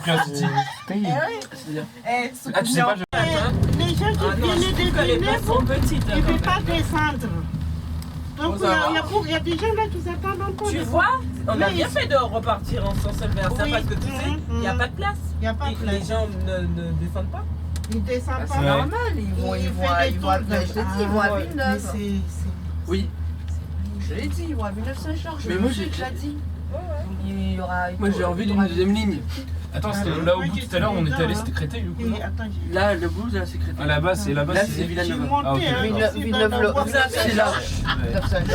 pris un Titi. C'est-à-dire. Ah, tu sais pas, Les gens qui viennent de que les places sont petites. ils ne peuvent pas descendre. Donc il y a des gens là qui s'attendent encore. Tu vois, on a bien fait de repartir en sens inverse parce que tu sais, il n'y a pas de place. Il n'y a pas de place. Les gens ne descendent pas. Ils descendent pas. C'est normal, ils vont à Villeneuve. Oui. Je l'ai dit, ils vont à Villeneuve-Saint-Georges. Mais moi, j'ai déjà dit. Il y aura. Moi, j'ai envie d'une deuxième ligne. Attends, c'était là au bout tout à l'heure, on était allé, c'était Créteil du coup. Là, le bout, là, c'est Créteil. Ah, là-bas, c'est Villeneuve. Ah, ok. Villeneuve, c'est là.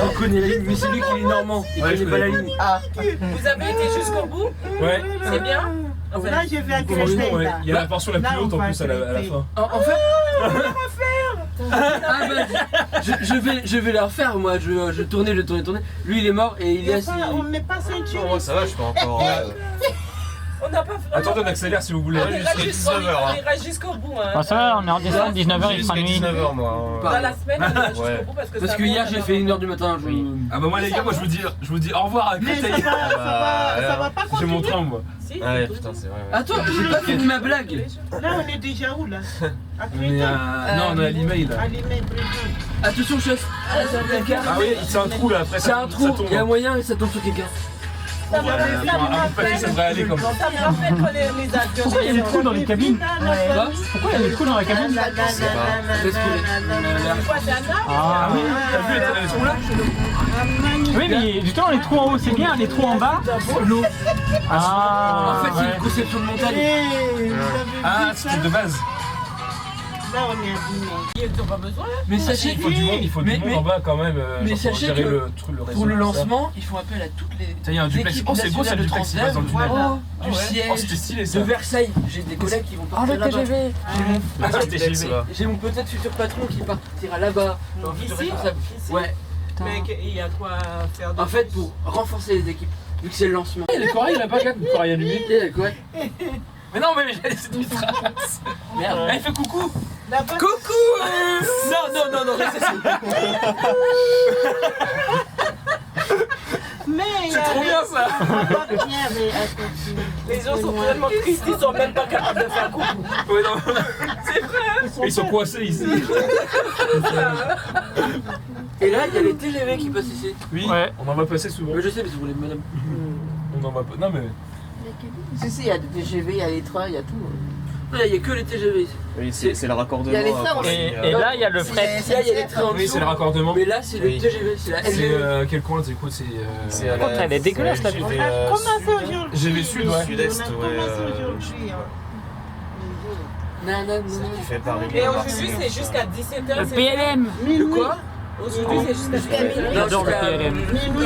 On connaît la ligne, mais c'est lui qui est énormément. Il connaît pas la ligne. Ah. Vous avez été jusqu'au bout? Ouais. C'est bien? Là, je vais à Créteil. Il y a la portion la plus haute en plus à la fin. En fait. Ah bah, je vais la refaire, moi. Je tournais. Lui, il est mort et il est assis. On n'est pas ceinture. Oh, ça va, je peux encore. On n'a pas fait. Attendez, on accélère si vous voulez. On ira jusqu'au bout. Hein. Bon, ça va, on est en décembre, 19h, il sera nuit. 19h, moi. Dans la semaine, on ira jusqu'au bout parce que hier, j'ai fait 1h du matin. Ah bah moi les gars, moi je vous dis au revoir à Créteil. Ça va pas continuer. J'ai mon train moi. Ouais, putain, c'est vrai. Attends, j'ai pas fini ma blague. Là, on est déjà où là? À On est à... Non, on est à l'email là. À l'email, attention, chef. Ah oui, c'est un trou là, après c'est un trou, il y a moyen et ça tombe sur quelqu'un. Ça devrait aller comme ça. Ça me rappelle quand les avions. Pourquoi il y a des trous dans les cabines? Pourquoi il y a des trous dans la cabine? Ah oui, t'as vu les trous là? Oui, mais justement, les trous en haut c'est bien, les trous en bas, l'eau. Ah, en fait, c'est une conception de montagne. Ah, c'était de base. Là, on est abîmé. Ils n'ont pas besoin. Mais sachez il faut du monde, en bas quand même. Mais sachez que pour le lancement, ils font appel à toutes les. Il y a un duplex. Oh, c'est beau, c'est le duplex qui passe dans le tunnel. Du siège. Oh, c'était stylé ça. De Versailles. J'ai des collègues qui vont partir là-bas. J'ai mon peut-être futur patron qui partira là-bas. Futur responsable. Ouais. Mais il y a quoi faire de. En fait, pour renforcer les équipes, vu que c'est le lancement. Il est correct, il a pas qu'à correct allumé. Il est correct. Mais non, mais j'ai laissé des traces. Merde. Elle fait coucou. Coucou. Non, restez Mais c'est trop bien ça. Les gens sont tellement tristes, ils sont même pas capables de faire coucou. Ouais, non. C'est vrai. Ils sont coincés ici. Et là, il y a les TGV qui passent ici. Oui, on en va passer souvent. Mais je sais, mais si vous voulez, madame. On en va pas. Non, mais. Si, il y a des TGV, il y a les trains, il y a tout. Non, il n'y a que les TGV ici. Oui, c'est le raccordement. Il y a les trains aussi. Et là, il y a le fret. Là, il y a les trains. Oui, c'est le raccordement. Mais là, c'est le TGV, c'est la LGV. C'est quel coin, du coup? C'est. Par contre, elle est dégueulasse la ville. On a commencé aujourd'hui. GV Sud, ouais. Sud-Est, On a commencé aujourd'hui. Qui fait Paris. Et aujourd'hui, c'est jusqu'à 17h. Le PLM. De quoi? Aujourd'hui, c'est jusqu'à minuit. J'adore le PLM.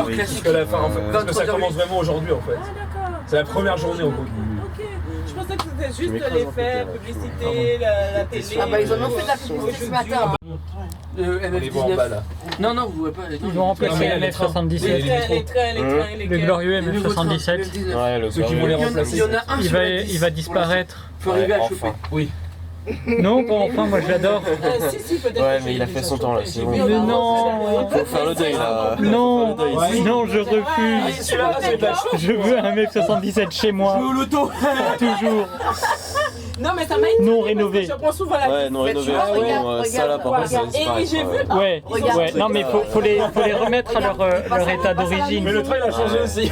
Oui, jusqu'à la fin en fait. Parce que ça commence vraiment aujourd'hui en fait. Ah, d'accord. C'est la première journée en gros. Ok. Je pensais que c'était juste l'effet, publicité, la télé. Ah bah ils en ont fait de la publicité ce matin. Les voix en bas là. Non, vous ne voyez pas. Ils vont remplacer le MF77. Les trains, Le glorieux MF77. Ouais, ceux qui vont les remplacer. Il y en a un. Il va disparaître. Faut arriver à choper. Oui. Non, pas enfin, moi je l'adore. Si, peut-être. Ouais, mais il a fait son temps là, c'est bon. Mais non. Faut faire le deuil là. Non, non, je refuse. Je veux un MF77 chez moi. L'auto. Toujours. Non, mais ça m'a été. Non rénové. Je prends souvent la Ouais, non rénové. Ça là, par contre, ça disparaît. Et j'ai vu. Ouais, ouais. Non, mais faut les remettre à leur état d'origine. Mais le train il a changé aussi.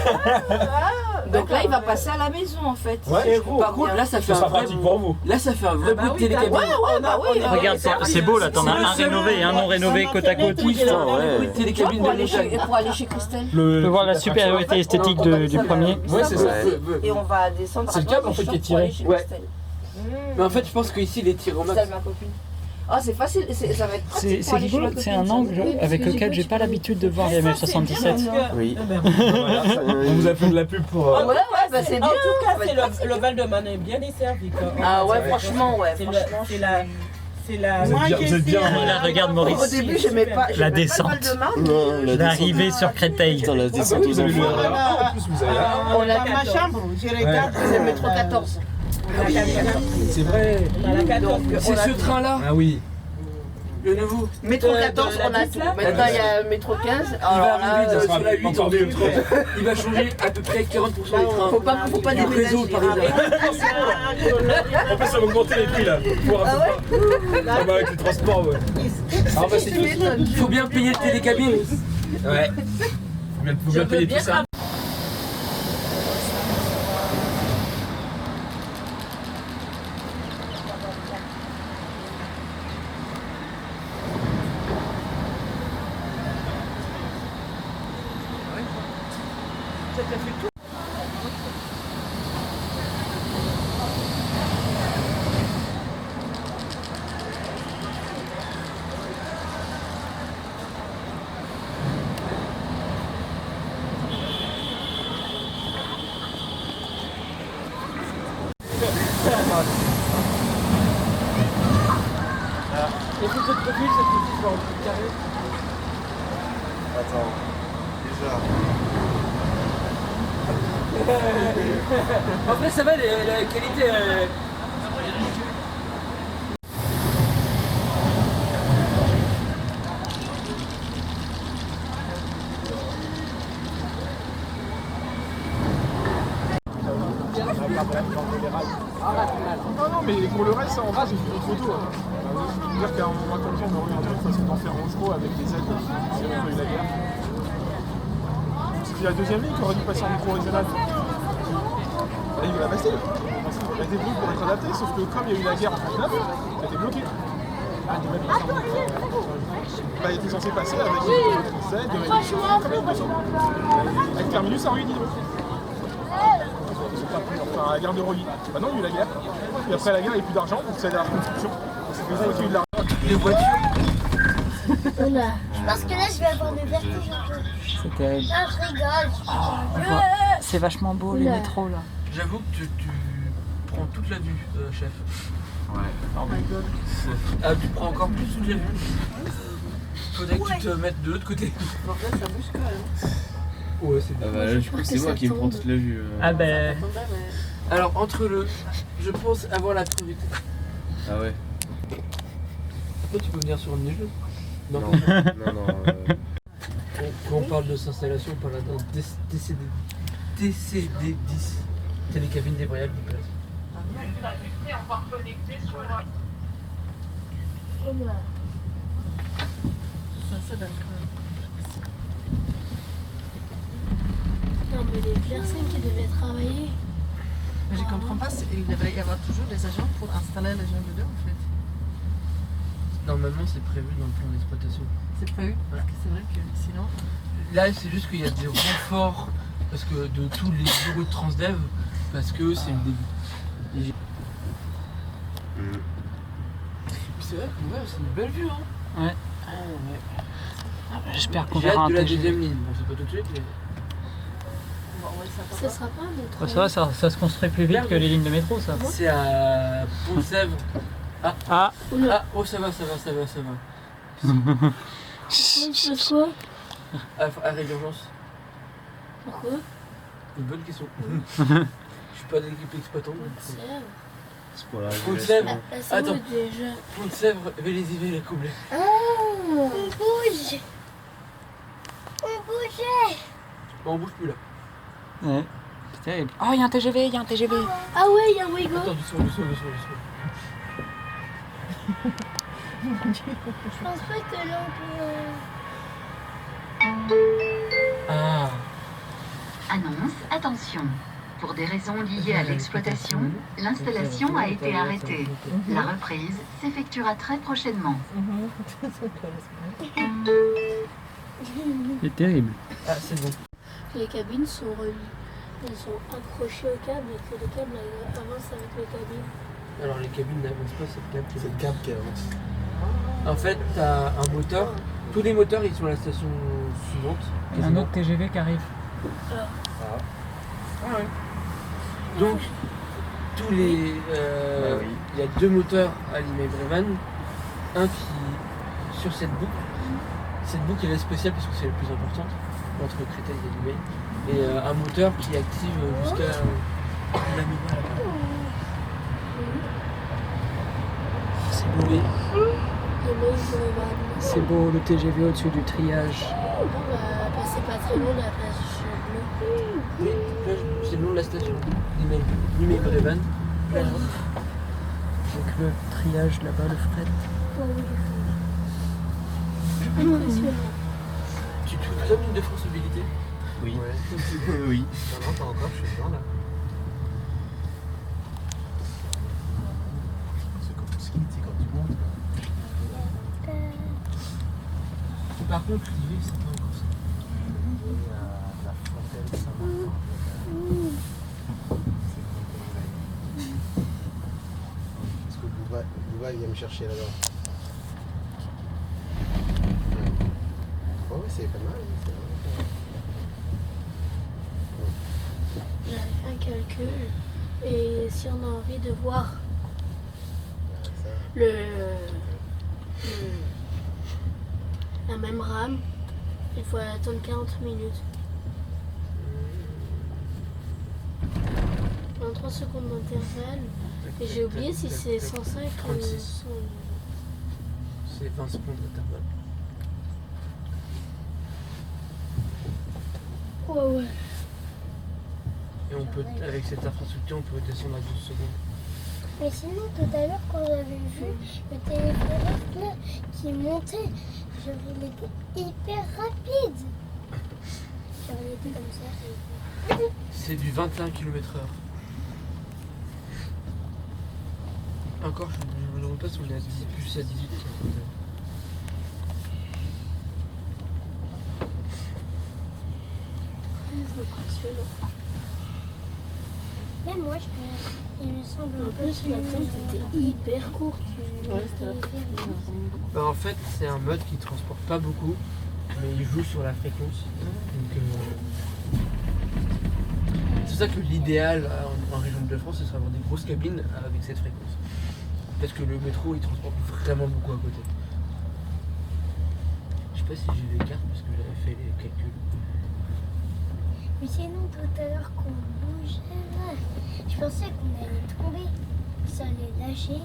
Donc là, il va passer à la maison en fait. Ouais. Par contre, là, ça fait Ça sera un vrai. pratique pour vous. Là, ça fait un vrai bout de télécabine. Regarde, c'est beau là, t'en as un rénové et un non rénové côte à côte. Putain, ouais. Télécabine de montagne. Pour aller chez Christelle. Tu peux voir la supériorité esthétique du premier. Ouais, c'est ça. Et on va descendre. C'est le câble en fait qui est tiré. Ouais. Mais en fait, je pense qu'ici, les tirs au max. Christelle, ma copine. Ah, c'est facile, ça va être pratique. C'est rigolo, c'est un angle avec lequel j'ai pas l'habitude de voir les MF77. Oui. On vous a fait de la pub pour. Ouais, bah c'est bien. En tout cas, le Val-de-Marne est bien desservi. Ah ouais, franchement, ouais. C'est la. Vous êtes bien. Là, regarde Maurice. Au début, j'aimais pas. La descente. L'arrivée sur Créteil. Putain, la descente aux enfants. En plus, vous avez. On a dans ma chambre, je regarde. C'est le métro 14. C'est vrai. C'est ce train-là. Ah oui. Le nouveau. Métro 14, on a tout. Maintenant, il y a métro 15. Il va arriver sur la 8 en Il va changer à peu près 40% des trains. Faut pas du réseau parisien. En plus, ça va augmenter les prix là. Ah ouais? Ah bah avec les transports, ouais. Ah bah c'est tout. Faut bien payer le télécabine. Ouais. Faut bien payer tout ça. Les photos de profil, ça te dit sur le carré. Attends, déjà. Après, ça va, la qualité. Non, mais pour le reste, ça, en vrai, j'ai fait d'autres photos. C'est-à-dire qu'à un moment comme ça, on a regardé une façon d'en faire en gros avec des aides qui ont eu la guerre. C'était la deuxième ligne qui aurait dû passer en micro régional. Et il l'a passé. Elle a été voulue pour être adaptée, sauf que comme il y a eu la guerre en France, elle a été bloquée. Bah, il était censé passer avec des aides, avec Terminus à Rue Didot. Enfin, à la gare de Rogny. Bah non, il y a eu la guerre. Et après la guerre, il n'y a plus d'argent, donc ça aide à la reconstruction. C'est pour ça qu'il y a eu de l'argent. Les voitures. Voilà. Parce que là, je vais avoir des vertiges un peu. C'est terrible. Ah, je rigole. C'est vachement beau les métros là. J'avoue que tu prends toute la vue, chef. Ouais. Oh my god. Ah, tu prends encore plus toute la vue. Faudrait que tu te mettes de l'autre côté. En fait, ça bouge quand même. Ouais, c'est Ah bah là, du coup, c'est moi qui me prends toute la vue. Ah ben. Alors, entre le. Je pense avoir la trop vite. Ah ouais. Toi, tu peux venir sur un de mes jeux? Non. Quand on parle de cette installation, on parle d'un TCD10. Télécabine débrayable de place. Ça donne Non, mais les personnes qui devaient travailler. Mais je comprends pas, il devrait y avoir toujours des agents pour installer les gens dedans en fait. Normalement, c'est prévu dans le plan d'exploitation. C'est prévu, parce que c'est vrai que sinon. Là, c'est juste qu'il y a des renforts parce que de tous les bureaux de Transdev, parce que c'est le début. C'est vrai que c'est une belle vue, hein. Ouais. Ah, ouais. J'espère qu'on J'ai verra hâte un de la TGV. deuxième ligne. Bon, c'est pas tout de suite, mais. Ça sera pas un métro. Ouais, c'est vrai, ça se construit plus vite que les lignes de métro ça. C'est à Pont-de-Sèvres. Ah. Ah. Oh, ça va. C'est quoi? Arrêt d'urgence. Pourquoi? Une bonne question. Je suis pas d'équipe exploitante. C'est pour la Pont-de-Sèvres. Attends. Pont-de-Sèvres, Vélizy, la Coublée. Ah, on bouge. On bougeait. On bouge plus là. Ouais. C'est terrible. Oh, il y a un TGV, Ah ouais, il y a Wigo. Attends, doucement. Je pense pas que là on peut. Ah. Annonce, attention. Pour des raisons liées à l'exploitation, l'installation a été arrêtée. La reprise s'effectuera très prochainement. C'est terrible. Ah, c'est bon. Les cabines sont elles sont accrochées au câble et que les câbles avancent avec les cabines. Alors les cabines n'avancent pas, c'est le câble qui avance. En fait, t'as un moteur. Tous les moteurs, ils sont à la station suivante. Il y a un autre TGV qui arrive. Ah ouais. Donc, tous les. Il y a 2 moteurs à Limay-Brévannes. Un qui. Sur cette boucle. Cette boucle elle est spéciale parce que c'est la plus importante entre Créteil et Limay. Et un moteur qui active jusqu'à la Mina là-bas. C'est beau. C'est beau le TGV au-dessus du triage. C'est pas très loin de la plage bleue. Oui, c'est le nom de la station. Limay-Brévannes. Avec le triage là-bas, le fret. Impressionnant. Tu te souviens d'une de France Mobilité? Oui. Ouais. Oui. Non, pas encore, je suis dedans là. C'est comme le ski, c'est quand tu montes. Par contre, l'hiver, c'est pas encore ça. La fontaine Saint-Martin. Parce que Bouba il vient me chercher là-bas. Oh, c'est pas mal. J'avais fait un calcul et si on a envie de voir la même rame, il faut attendre 40 minutes. En 3 secondes d'intervalle. Et j'ai oublié si c'est 105 ou 36. C'est 20 secondes d'intervalle. Ouais. Et on peut, avec cette infrastructure, on peut descendre à 12 secondes. Mais sinon, tout à l'heure, quand j'avais vu le téléphérique là, qui montait, genre, il était hyper rapide. Genre, il était comme ça. C'est du 21 km/h. Encore, je me demande pas si on est à 10, plus à 18 km/h. Même moi, il me semble En plus, la tente était hyper courte. Bah, en fait, c'est un mode qui transporte pas beaucoup, mais il joue sur la fréquence. Donc, c'est pour ça que l'idéal en région de France, ce serait d'avoir des grosses cabines avec cette fréquence. Parce que le métro, il transporte vraiment beaucoup à côté. Je sais pas si j'ai les cartes parce que j'avais fait les calculs. Mais sinon, tout à l'heure, qu'on bougeait là, je pensais qu'on allait tomber, que ça allait lâcher.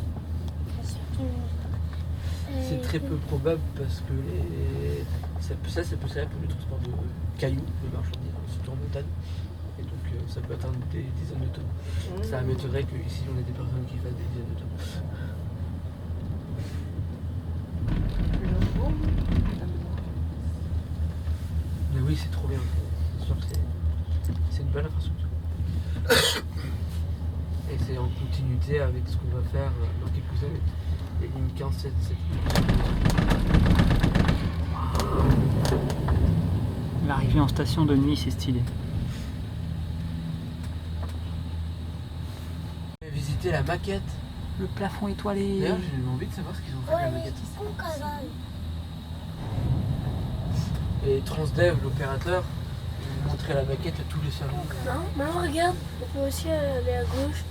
C'est très peu probable parce que ça peut servir pour le transport de cailloux, de marchandises, surtout en montagne. Et donc ça peut atteindre des dizaines de tonnes. Ça m'étonnerait qu'ici on ait des personnes qui fassent des dizaines de tonnes. Mais oui, c'est trop bien. C'est sûr que c'est une belle infrastructure. Et c'est en continuité avec ce qu'on va faire dans quelques années. Les lignes 15, 7, 7. L'arrivée en station de nuit, c'est stylé. Visiter la maquette. Le plafond étoilé. D'ailleurs, j'ai envie de savoir ce qu'ils ont fait de la maquette. Et Transdev, l'opérateur, il montrait la maquette à tous les salons. Non, maman, regarde, on peut aussi aller à gauche.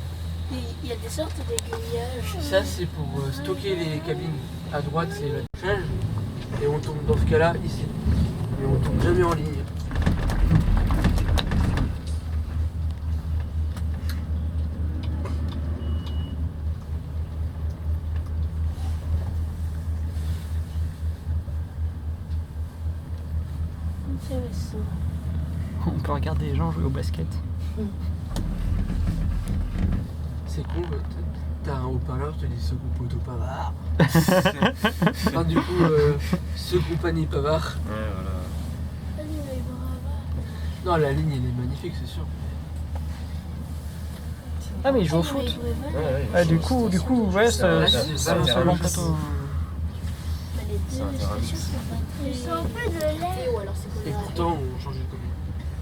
Il y a des sortes d'aiguillages. Ça, c'est pour stocker les cabines. À droite, c'est le change. Et on tourne dans ce cas-là, ici. Et on tourne jamais en ligne. Intéressant. On peut regarder les gens jouer au basket. C'est con, t'as un haut-parleur, je te dis second poteau Pavard. Enfin, du coup, second panier Pavard. Ouais, voilà. Non, la ligne elle est magnifique, c'est sûr. Ah, mais il joue au foot. Ah, du coup, ouais, c'est un bon plateau. Je sens un peu de l'air. Et pourtant, on change de commune.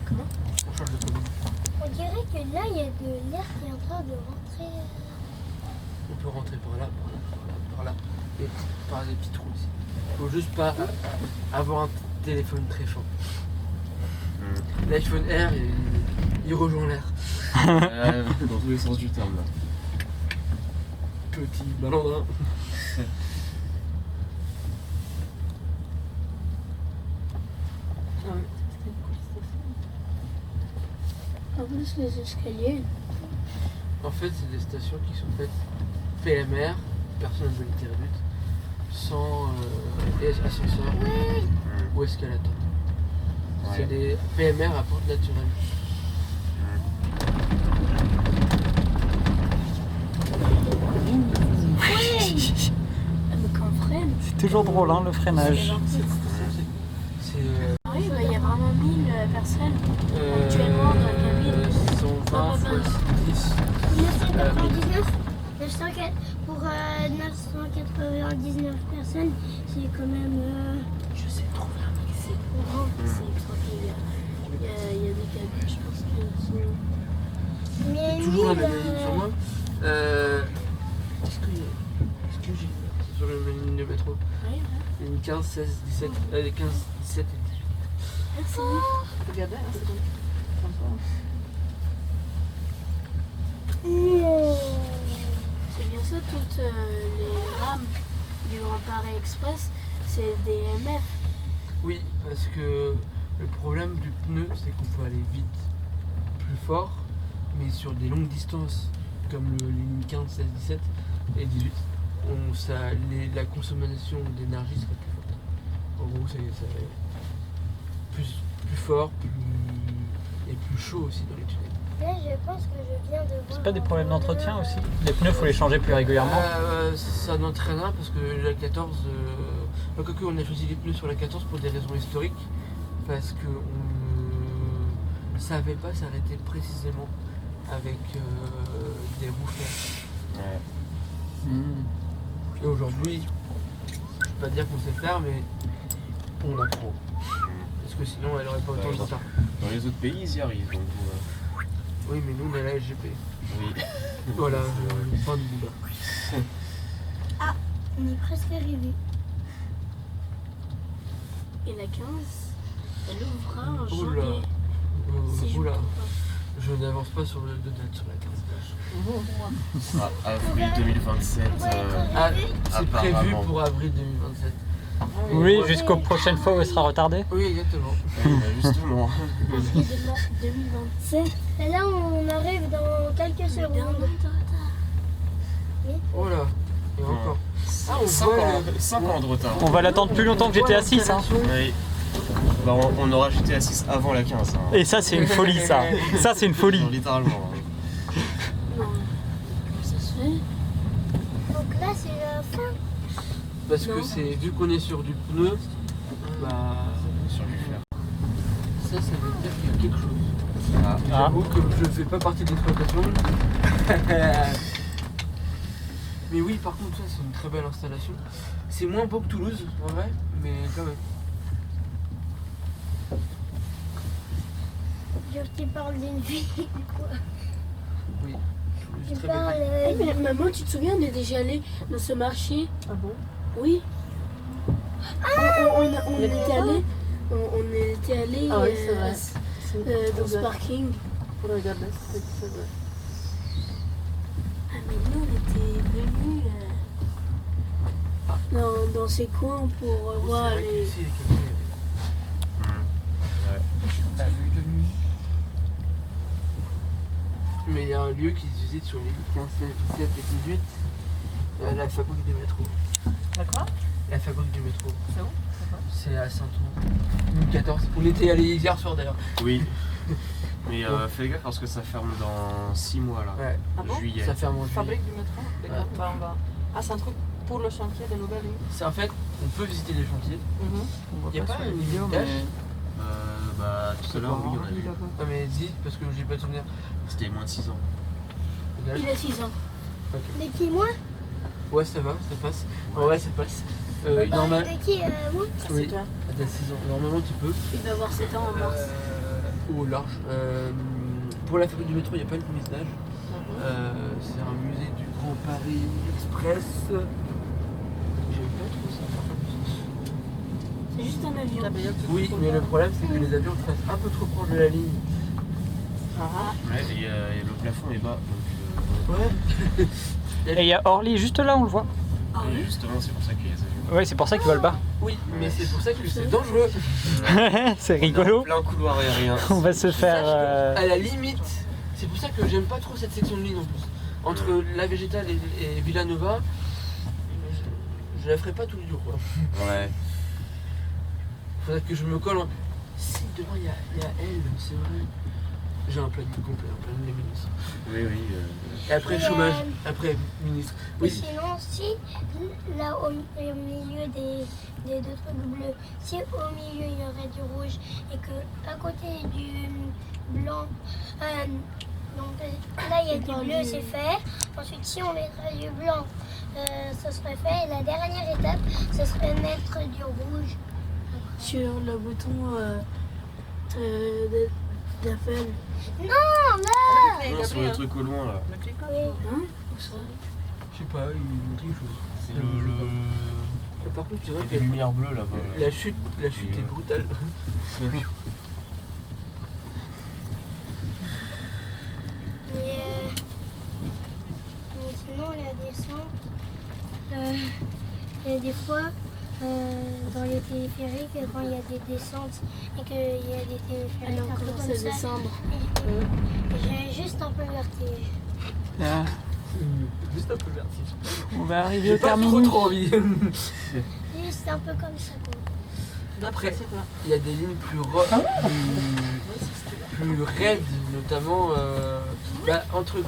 Comment? On change de commune. On dirait que là, il y a de l'air qui est en train de rentrer. On peut rentrer par là, par là, par là, par là. par des petits trous aussi. Faut juste pas avoir un téléphone très fort. L'iPhone R, il rejoint l'air. Dans tous les sens du terme là. Petit malandrin. En plus, les escaliers. En fait, c'est des stations qui sont faites PMR, personne mobilité réduite, sans ascenseur ou escalator. C'est des PMR à porte naturelle. Mais quand freine. C'est toujours drôle, hein, le freinage. Oui, bah, il y a vraiment 1000 personnes actuellement dans la cabine. 120 fois 10. 999 pour 999 personnes, c'est quand même. Je sais trouver un mec. C'est grand, c'est tranquille. Il y a des cabines, je pense que sont. Mais Toujours la même ligne sur moi. Est-ce que j'ai sur la même ligne de métro? Oui, ligne 15, 16, 17, les 15, 17 et 18. merci. Regardez, hein, c'est bon. C'est bien ça, toutes les rames du Grand Paris Express, c'est des MF. Oui, parce que le problème du pneu, c'est qu'on peut aller vite, plus fort, mais sur des longues distances, comme les lignes 15, 16, 17 et 18, la consommation d'énergie serait plus forte. En gros, c'est plus fort et plus chaud aussi dans les tunnels. Là, je pense que je viens de voir. C'est pas des problèmes d'entretien aussi? Les pneus, faut les changer plus régulièrement? Ça n'entraîne rien parce que la 14, quoique on a choisi les pneus sur la 14 pour des raisons historiques, parce qu'on ne savait pas s'arrêter précisément avec des roues fermes. Et aujourd'hui, je ne peux pas dire qu'on sait faire, mais on apprend. Parce que sinon, elle n'aurait pas autant de retard. Dans les autres pays, ils y arrivent. Donc, oui, mais nous, on a la SGP. oui. Voilà, fin de boulot. Ah, on est presque arrivé. Et la 15, elle ouvra en Oula. janvier. Si je me Oula. trompe pas. Je n'avance pas sur le de date sur la 15. Avril 2027. C'est prévu apparemment. pour avril 2027. Oui, jusqu'aux prochaines fois où elle sera retardée? Oui, exactement. Justement. Avril 2027. Et là, on arrive dans quelques secondes. Oh là, et encore. Ah, on 5 voit ans de retard. On va l'attendre plus longtemps que GTA 6. Hein. Oui. Bah, on aura GTA 6 avant la 15. Hein. Et ça, c'est une folie, ça. Ça, c'est une folie. Littéralement. Comment ça se fait? Donc là, c'est la fin. Parce que c'est vu qu'on est sur du pneu, bah. Sur du fer. Ça veut dire qu'il y a quelque chose. Ah. J'avoue que je ne fais pas partie de l'exploitation. Mais oui, par contre, ça c'est une très belle installation. C'est moins beau que Toulouse, en vrai, mais quand même. Je te parle d'une vie, quoi. Oui. Tu Très parles. bien. Mais maman, tu te souviens, on est déjà allé dans ce marché? Ah bon? Oui. On était allé. On était allé Ah oui, c'est vrai. dans ce parking. Pour regarder, c'est vrai. Ah, mais nous, on était venus dans ces coins pour voir C'est vrai les. qu'ici, il y a quelqu'un. Pas vu de nuit. Mais il y a un lieu qui se visite sur les 15, 17 et 18, la fabrique du métro. La quoi? La fabrique du métro. C'est où? C'est à Saint-Ouen. 14. On était allé hier soir d'ailleurs. Oui. Mais fais gaffe parce que ça ferme dans 6 mois là. Ouais. Ah bon? Juillet. Ça ferme en juillet. Fabrique du métro? D'accord. Ouais. Bah, on va. Ah, c'est un truc pour le chantier des nouvelles lignes. C'est en fait, on peut visiter les chantiers. Il n'y a pas une vidéo mais... Bah tout à l'heure oui on a vu. Ah mais dis parce que j'ai pas de souvenir. C'était moins de 6 ans. Il a 6 ans. Ok. De qui, moi? Ouais ça va, ça passe. Ouais ça passe. Normal. De qui, moi? Oui. T'as 6 ans. Normalement tu peux. Il va avoir 7 ans en mars. Ou au large. Pour la fabrique du métro, il n'y a pas de limite d'âge. C'est un musée du Grand Paris Express. avion. Oui, mais le problème c'est que les avions passent un peu trop proche de la ligne. Ouais, et le plafond est bas. Donc, Ouais. Et il y a Orly juste là, on le voit. et justement, c'est pour ça qu'il y a les avions. Ouais, c'est pour ça qu'ils volent pas. Oui, mais c'est pour ça que c'est dangereux. C'est rigolo. Plein couloir aérien. On va se faire. À la limite, c'est pour ça que j'aime pas trop cette section de ligne en plus. Entre la Végétale et Villanova, je la ferai pas tous les jours. Quoi. Ouais. Faudrait que je me colle. Si, devant il y a elle, c'est vrai. J'ai un planning complet, un planning des ministres. Oui, oui. Et après chômage, après ministre. Oui. Oui. Sinon, si là au milieu des deux trucs bleus, si au milieu il y aurait du rouge et que à côté du blanc, donc là il y a du bleu, c'est fait. Ensuite, si on mettrait du blanc, ce serait fait. Et la dernière étape, ce serait mettre du rouge. Sur le bouton d'appel. Non, là Non, sur le truc au loin là. Oui. Je sais pas, il montre quelque chose. C'est le. Par contre, tu vois Il y a des lumières bleues là-bas. La chute est brutale. Mais sinon, la descente, il y a des fois dans les téléphériques, quand il y a des descentes et qu'il y a des téléphériques un peu comme ça, descendre. j'ai juste un peu le vertige. Là, Juste un peu vertige. on va arriver J'ai au pas terminus. trop envie. Juste un peu comme ça. Quoi. Après, il y a des lignes plus raides, notamment entre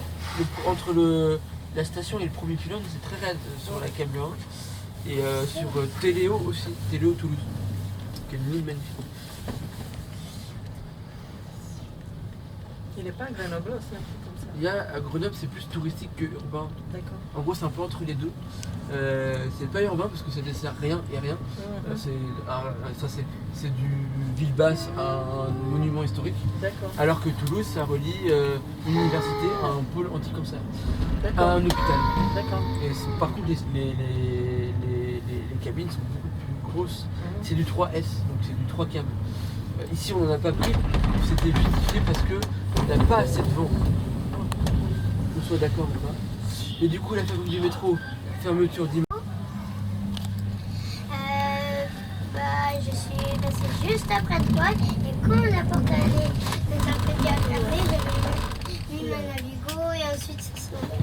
la station et le premier pylône, c'est très raide sur la câble 1. Et sur Téléo aussi, Téléo Toulouse, qui est une ligne magnifique. Il n'est pas à Grenoble aussi, un truc comme ça. Il y a à Grenoble, c'est plus touristique que urbain. D'accord. En gros, c'est un peu entre les deux. C'est pas urbain parce que ça dessert rien et rien. C'est du ville basse à un monument historique. D'accord. Alors que Toulouse, ça relie une université à un pôle anti-cancer, D'accord. à un hôpital. D'accord. Et par contre, les cabines sont beaucoup plus grosses. C'est du 3S, donc c'est du 3 câbles. Ici, on n'en a pas pris. C'était justifié parce qu'on n'a pas assez de vent. Qu'on soit d'accord ou pas. Et du coup, la fabrique du métro, fermeture dimanche. Je suis passée juste après toi et quand la porte est un peu bien fermée, j'avais mis ma navigo et ensuite c'est sauvé.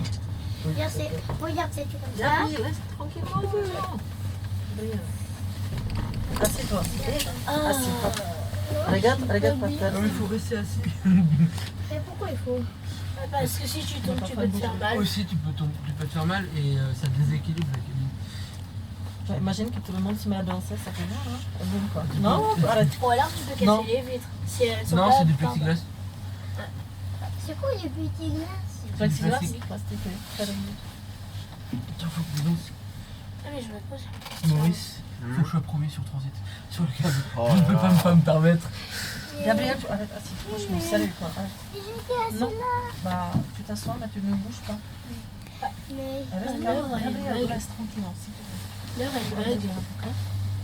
Regarde, c'est tout comme ça. Reste tranquillement. Assieds-toi. Assieds-toi. Regarde Pascal. Non, il faut rester assis. Mais pourquoi il faut? Parce que si tu tombes, tu peux te faire mal. Aussi, tu peux te faire mal et ça déséquilibre la cabine. Imagine que tout le monde se met à danser, ça fait mal, hein? Boum, quoi. Non, arrête. Ou alors tu peux Non. casser les vitres. Si elles sont Non, pas c'est du par- plexiglas. C'est quoi les petits glaces? Plexiglas, Plastique. plastique, oui. Très bien. Tiens, faut que je danse. Ah mais je me pose. Maurice, faut que je sois premier sur Transit. Sur le câble. Oh Je ne là peux là. pas me permettre. Gabriel, arrête, assieds-toi, je me salue, quoi. Arrête. J'étais assis Non. là. Bah, tu t'assois, mais tu ne bouges pas. Mais Reste l'heure, calme. elle Gabriel, bug. reste tranquille, s'il te plaît. L'heure elle bug.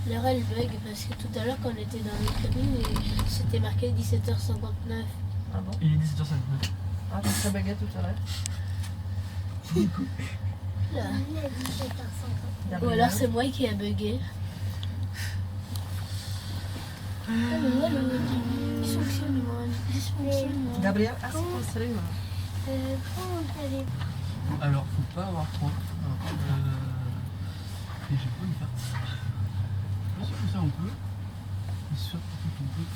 L'heure elle bug parce que tout à l'heure quand on était dans les cabines, c'était marqué 17h59. Ah bon? Il est 17h59. Ah, donc ça baguette tout à l'heure. Là. il a dit 17h50. Ou Gabriel. alors c'est moi qui a bugué. Ah, mais moi le dysfonctionnement. Gabriel, assieds-toi, salut. Comment allez Alors, faut pas avoir trop. Et j'ai pas une carte. Bien sûr que ça on peut. Bien sûr qu'on peut.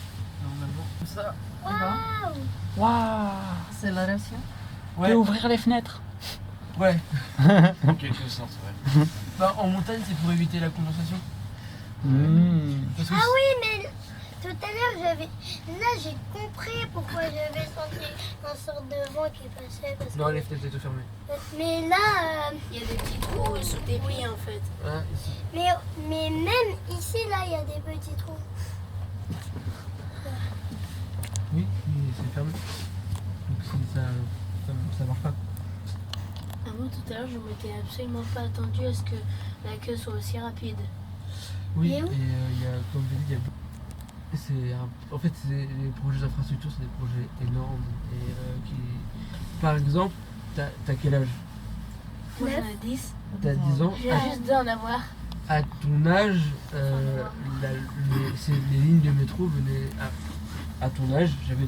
Normalement. Ça. Waouh! Waouh! C'est la réaction? On peut ouvrir les fenêtres. Ouais. En quelque sorte, ouais. Bah, en montagne, c'est pour éviter la condensation. Parce que Ah oui, mais tout à l'heure, là, j'ai compris pourquoi j'avais senti une sorte de vent qui passait. Parce non, que... les fenêtres étaient fermées. Mais là, Il y a des petits trous sous tes pieds en fait. Ah, ici. mais même ici, là, il y a des petits trous. Oui, mais c'est fermé. Donc ça marche pas. Ah, moi tout à l'heure je m'étais absolument pas attendu à ce que la queue soit aussi rapide. Oui, Il et est où il y a, comme je l'ai dit, en fait, les projets d'infrastructure, c'est des projets énormes. Et par exemple, t'as quel âge? Moi j'en ai 10. T'as 10 ans. J'ai juste dû en avoir. À ton âge, les lignes de métro venaient à ton âge, j'avais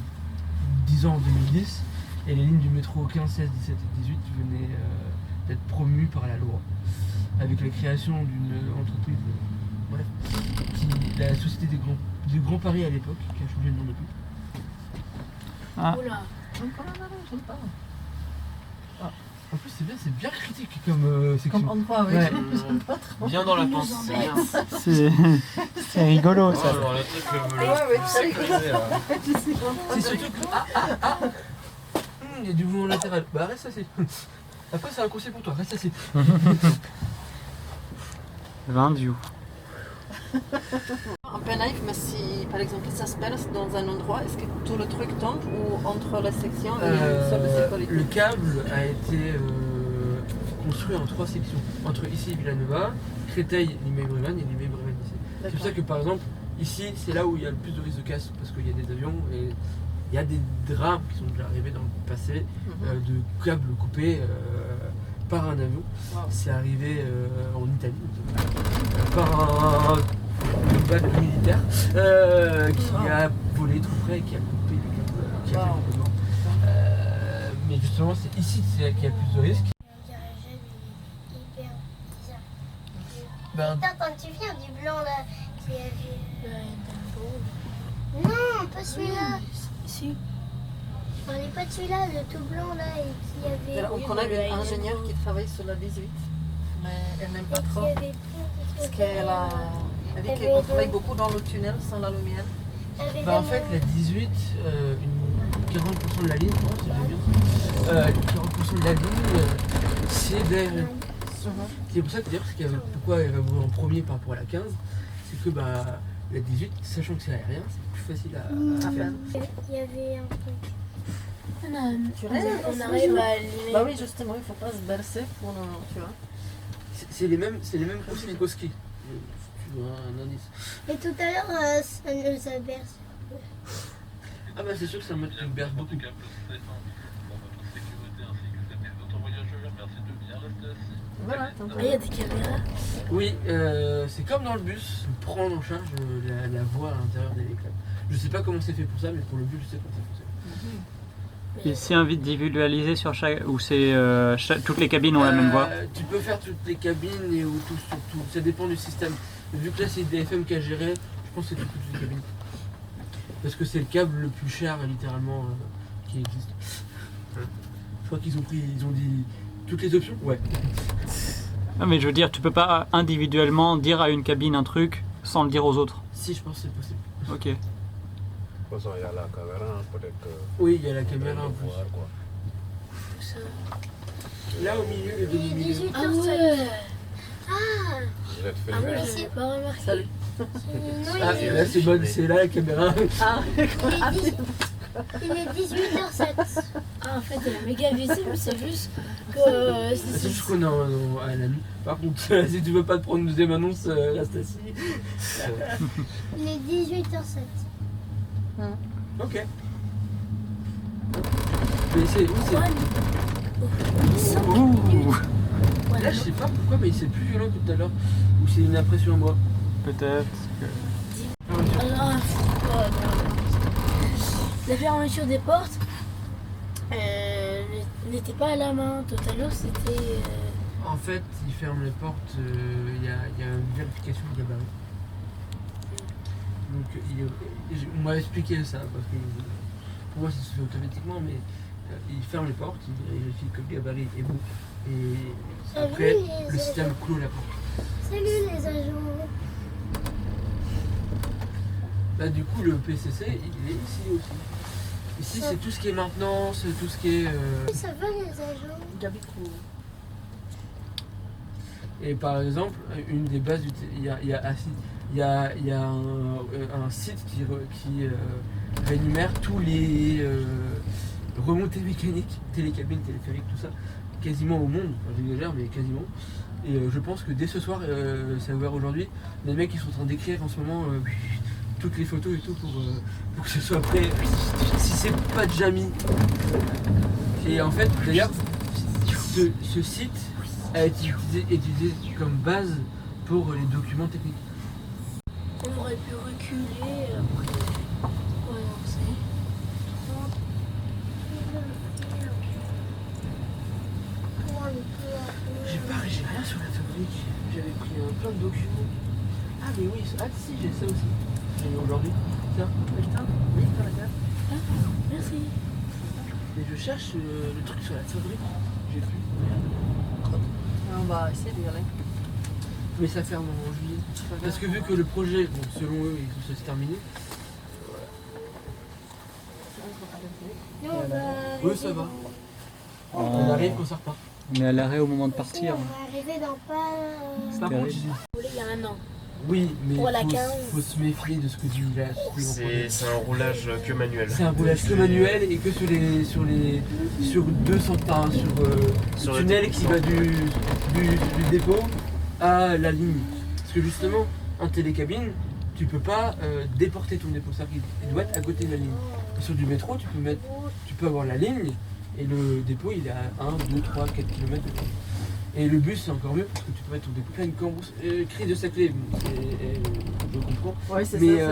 10 ans en 2010, et les lignes du métro 15, 16, 17 et 18 venaient d'être promues par la loi, avec la création d'une entreprise, bref, la Société du Grand Paris à l'époque, qui a changé de nom depuis. Ah. Oula. En plus, c'est bien critique comme section. Comme endroit, oui. Ouais. Bien dans la pensée. C'est rigolo ça. Alors, le truc C'est surtout que. Il y a du mouvement latéral. Bah, reste assis. Après, c'est un conseil pour toi, reste assis. 20 views. Un peu naïf, mais si par exemple ça se passe dans un endroit, est-ce que tout le truc tombe ou entre la section et une seule sécurité? Le câble a été construit en 3 sections. Entre ici Villanova, Créteil, Limay-Brévannes et Limay-Brévannes ici. C'est pour ça que par exemple, ici c'est là où il y a le plus de risque de casse parce qu'il y a des avions et il y a des drames qui sont déjà arrivés dans le passé de câbles coupés par un avion. Wow. C'est arrivé en Italie par une balle militaire qui a volé trop près et qui a coupé les câbles, qui a fait beaucoup de morts. Mais justement, c'est ici qu'il y a le plus de risques. Ben, Putain, quand tu viens du blanc là, qui avait. Non, pas celui-là. Si. Je parlais pas de celui-là, le tout blanc là, et qui avait. On connaît une ingénieure qui travaille sur la 18, mais elle n'aime pas trop. Parce qu'elle elle dit qu'on travaille beaucoup dans le tunnel sans la lumière. Ben, en fait, la 18, 40% de la ligne, c'est bien. 40% de la ligne, c'est derrière. C'est pour ça que d'ailleurs, pourquoi elle va mourir en premier par rapport à la 15, c'est que bah, la 18, sachant que c'est aérien, c'est plus facile à faire. Il y avait un truc. On arrive à aligner. Bah oui, justement, il ne faut pas se bercer pour le. Tu vois. C'est les mêmes conseils qu'au ski. Tu vois un indice. Et tout à l'heure, ça nous a bercé. Ah bah c'est sûr que ça me berce beaucoup. Voilà, il y a des caméras. Oui, c'est comme dans le bus, prendre en charge la voie à l'intérieur des câbles. Je sais pas comment c'est fait pour ça, mais pour le bus, je sais comment ça fonctionne. Et c'est individualisé sur chaque. Ou c'est toutes les cabines ont la même voie? Tu peux faire toutes les cabines et ou tout surtout. Ça dépend du système. Vu que là c'est DFM qui a géré, je pense que c'est toutes les cabines. Parce que c'est le câble le plus cher littéralement qui existe. Je crois qu'ils ont dit toutes les options. Ouais. Non mais je veux dire, tu peux pas individuellement dire à une cabine un truc sans le dire aux autres. Si, je pense que c'est possible. Ok. De toute façon, il y a la caméra, peut-être que. Oui, il y a la caméra en plus. Voir, quoi. Là au milieu, le demi-milieu. Ah ouais. Ah, Je vais te Ah ouais, filmer. j'ai pas remarqué. Salut. Ah, et là c'est bonne, c'est là la caméra. Ah, il est 18h07. Ah, en fait, elle est méga visible, c'est juste que. C'est juste qu'on est à la nuit. Par contre, si tu veux pas te prendre une deuxième annonce, reste assis. Il est 18h07. Ok. Mais c'est. Ouh. Là, je sais pas pourquoi, mais c'est plus violent que tout à l'heure. Ou c'est une impression en moi. Peut-être. La fermeture des portes n'était pas à la main. Tout à l'heure, c'était. En fait, ils ferment les portes, il y a une vérification de gabarit. Donc, on m'a expliqué ça, parce que pour moi, ça se fait automatiquement, mais ils ferment les portes, ils vérifient que le gabarit est bon. Et après, le système clôt la porte. Salut les agents. Là, du coup, le PCC, il est ici aussi. Ici, c'est tout ce qui est maintenance, tout ce qui est. Ça va les agents. Et par exemple, une des bases, il y a un site qui rémunère tous les remontées mécaniques, télécabines, téléphériques, tout ça, quasiment au monde, enfin, j'exagère, mais quasiment. Et je pense que dès ce soir, ça a ouvert aujourd'hui, les mecs ils sont en train d'écrire en ce moment toutes les photos et tout pour que ce soit prêt. Si c'est pas déjà mis. Et en fait, d'ailleurs, ce site a été utilisé comme base pour les documents techniques. On aurait pu reculer après. Ouais, on sait. J'ai rien sur la fabrique. J'avais pris plein de documents. Ah mais oui, ah si, j'ai ça aussi. J'ai mis aujourd'hui. Tiens, putain, oui, t'as la carte. Ah, merci. Mais je cherche le truc sur la fabrique. J'ai plus. On va essayer d'y aller. Mais ça ferme en juillet. Parce que vu que le projet, bon, selon eux, il faut se terminer. Non, on va Oui, ça va. On arrive quand ça repart. On est à l'arrêt au moment de partir. On va arriver dans pas. Par contre, Il y a un an. oui, mais Pour la faut, 15. faut se méfier de ce que dit la C'est un roulage que manuel. C'est un roulage que manuel et que sur 200 enfin, sur le tunnel qui va du dépôt à la ligne. Parce que justement, un télécabine, tu peux pas déporter ton dépôt, c'est-à-dire qu'il doit être à côté de la ligne. Et sur du métro, tu peux avoir la ligne et le dépôt il est à 1, 2, 3, 4 km. Et le bus c'est encore mieux parce que tu peux mettre ton dépôt. Là, une cambrousse, crise de Saclay, je comprends. Oui, c'est Mais, ça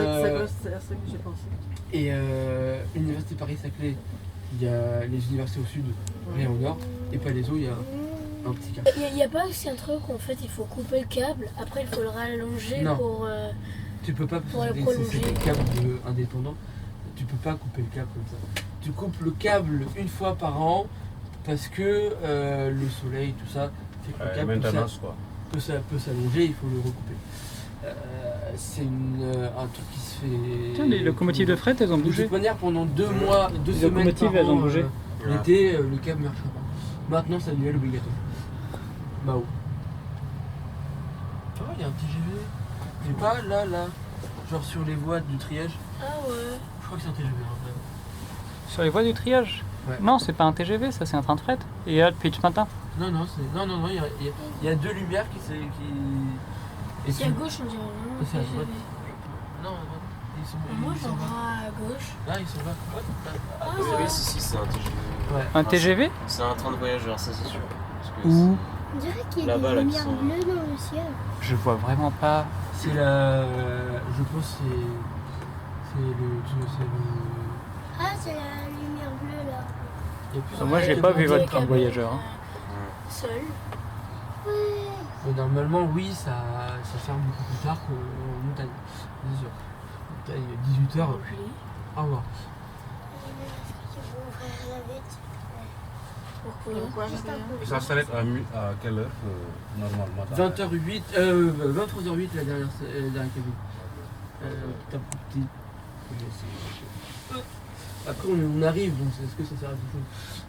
que j'ai pensé. Et Université Paris-Saclay, il y a les universités au sud et au nord, et Palaiso, il y a un petit cas. Il n'y a pas aussi un truc où en fait il faut couper le câble, après il faut le rallonger Non. pour. Tu peux pas, pour le c'est prolonger. des câbles indépendants, tu peux pas couper le câble comme ça. Tu coupes le câble une fois par an parce que le soleil, tout ça, fait que le câble peut s'allonger, il faut le recouper. C'est un truc qui se fait. Tiens, les locomotives de fret, elles ont De bougé. toute manière, pendant 2 mois, 2 Les semaines locomotives, par elles ont an, bougé. l'été, le câble ne marchera pas. Maintenant, c'est annuel obligatoire. Mao. Oh, il y a un TGV. C'est pas là, genre sur les voies du triage. Ah ouais. Je crois que c'est un TGV. Hein, Sur les voies du triage. Ouais. Non, c'est pas un TGV, ça c'est un train de fret. Il est là depuis ce matin. Non, il y a 2 lumières qui. Et C'est à gauche, on dirait. Et c'est à droite. Non, à droite. Moi j'en vois à gauche. Ah, ils sont là. Ah Oui, ouais. si, c'est un TGV. Ouais. Un TGV? C'est un train de voyageurs, ça c'est sûr. Parce que Où? On dirait qu'il y a Là-bas, des là, qui lumières sont- bleues dans le ciel. Je vois vraiment pas. C'est la. Je pense que c'est le. Ah, c'est la lumière bleue là. Il y a plus Moi j'ai pas vu votre train de voyageur. Hein. Seul. Ouais. Mais normalement, oui, ça ferme beaucoup plus tard qu'en montagne. Bien sûr. Montagne, 18h. Au revoir. Est-ce qu'ils vont ouvrir la vite? Pourquoi? Ça s'arrête à quelle heure normalement? 20h08, 23h08 la dernière cabine. Petit. Après on arrive, donc est-ce que ça sert à quelque chose?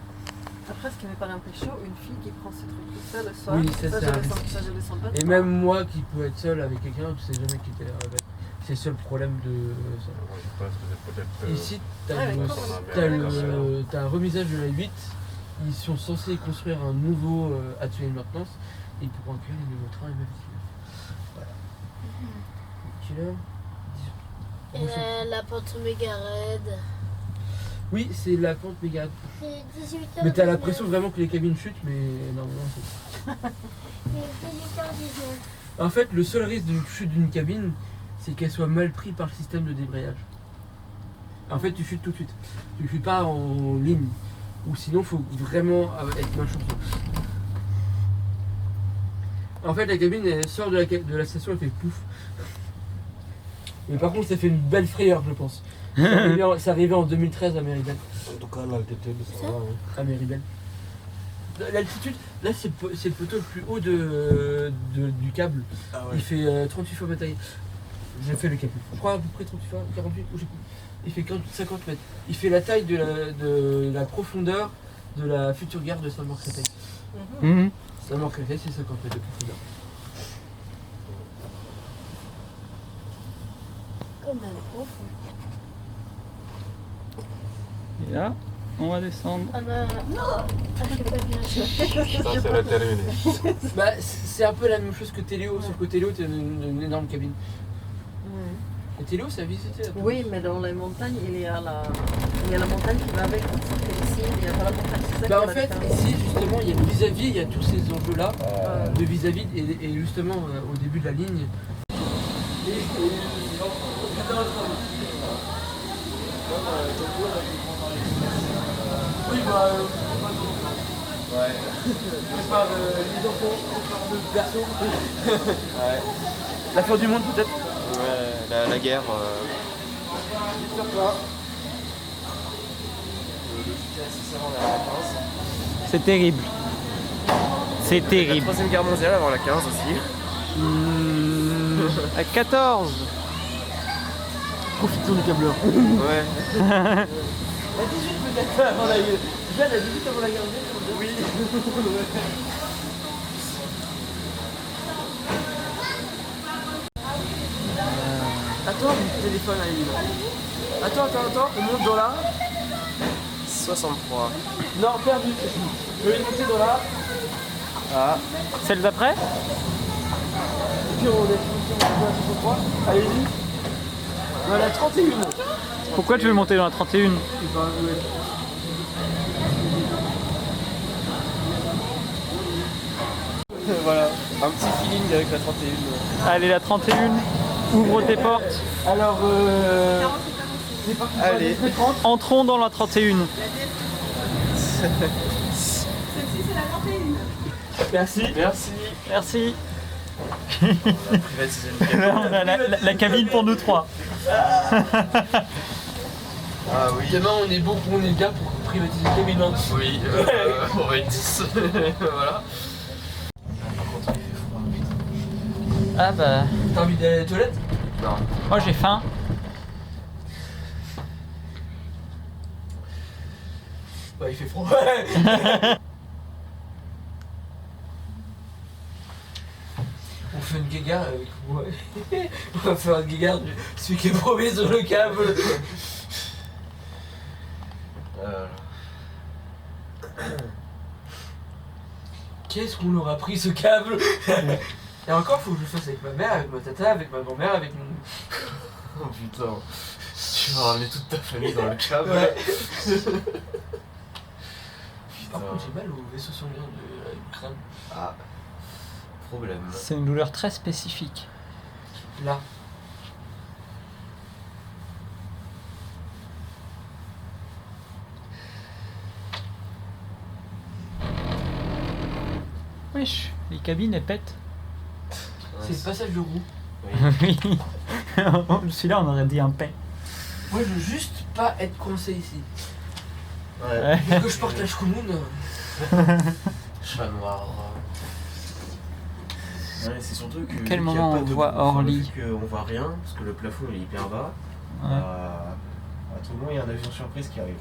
Après, ce qui n'est pas l'impression, une fille qui prend ses trucs toute seule le soir, Oui, ça, c'est un je risque. ça, je le sens pas. Et même moi qui peux être seul avec quelqu'un, tu sais jamais qui t'est avec. C'est le seul problème de ça. Je pense que c'est peut-être. Ici, t'as Ouais, le- d'accord. t'as un remisage de la 8. Ils sont censés construire un nouveau atelier de maintenance et ils pourront accueillir les nouveaux trains et même voilà. Quelle heure? Et la pente méga raide. Oui, c'est la pente méga. C'est 18h19. Mais t'as l'impression vraiment que les cabines chutent, mais normalement c'est. C'est 18h19. En fait, le seul risque de chute d'une cabine, c'est qu'elle soit mal prise par le système de débrayage. En fait, tu chutes tout de suite. Tu chutes pas en ligne. Ou sinon, il faut vraiment être malchanceux. En fait, la cabine, elle sort de la station, elle fait pouf. Mais par contre, ça fait une belle frayeur, je pense. C'est arrivé en 2013 à Méribel. En tout cas, l'altitude, ça va. À Méribel. L'altitude, là, c'est le poteau le plus haut du câble. Ah ouais. Il fait 38 fois ma taille. J'ai fait le câble. Je crois à peu près 38 fois, 48, ou je sais plus. Il fait 50 mètres. Il fait la taille de la profondeur de la future gare de Saint-Maur-Créteil. Mhm. Saint-Maur-Créteil, c'est 50 mètres de profondeur. Comme un profond. Et là, On va descendre. Ah bah. Non. Ah, je sais pas bien. Ça, c'est la terminée. Bah, c'est un peu la même chose que Téléo, sauf que Téléo, t'as une énorme cabine. Et Téléo, ça a visité là. Oui, mais dans les montagnes, il y a la montagne qui va avec. Ici, il n'y a pas la montagne. C'est ça Bah qui en est fait, différent. ici justement, il y a le vis-à-vis, il y a tous ces enjeux-là de vis-à-vis, et justement au début de la ligne. Oui, bah. Ouais. Par les enfants, par le berceau. Ouais. La fin du monde peut-être. Ouais, la guerre. C'est terrible. C'est terrible. La 3ème guerre mondiale avant la 15 aussi. À 14. Profitons du câbleur. Ouais. La 18 peut-être avant la guerre. Déjà la 18 avant la guerre mondiale. Oui. Attends, mon téléphone a eu. Attends, on monte dans la 63. Non, perdu. Je vais monter dans la. Ah. Celle d'après? Et puis on est à 63. Allez-y. Dans la 31. Pourquoi tu veux monter dans la 31? Voilà, un petit feeling avec la 31. Allez, la 31. Ouvre tes portes. Alors, Allez. Entrons dans la 31. Celle-ci, c'est la 31. Merci. Merci. Merci. On a privatisé le camion. On a la cabine pour nous trois. Ah oui. Demain, on est bien pour privatiser le cabine. Hein. Oui, on va être 10. Voilà. Ah bah. T'as envie d'aller à la toilette? Non. Moi j'ai faim. Bah, il fait froid. On fait une guéguerre avec moi. On va faire une guéguerre de celui qui est premier sur le câble. Qu'est-ce qu'on leur a pris ce câble? Et encore, faut que je le fasse avec ma mère, avec ma tata, avec ma grand-mère, avec mon. Oh putain. Tu vas ramener toute ta famille dans le câble. Ouais. Par contre, j'ai mal au vaisseau sanguin du crâne. Ah. Problème. C'est une douleur très spécifique. Là. Wesh, les cabines elles pètent. C'est le passage de roue. Oui. Celui-là on aurait dit un pain. Moi je veux juste pas être coincé ici. Ouais. Vu que je porte la chkoumoun. Chat noir. Ouais, c'est surtout que. Quel vu qu'il y a moment pas on de- voit Orly? Vu qu'on voit rien, parce que le plafond il est hyper bas. Ouais. À tout moment, il y a un avion surprise qui arrive.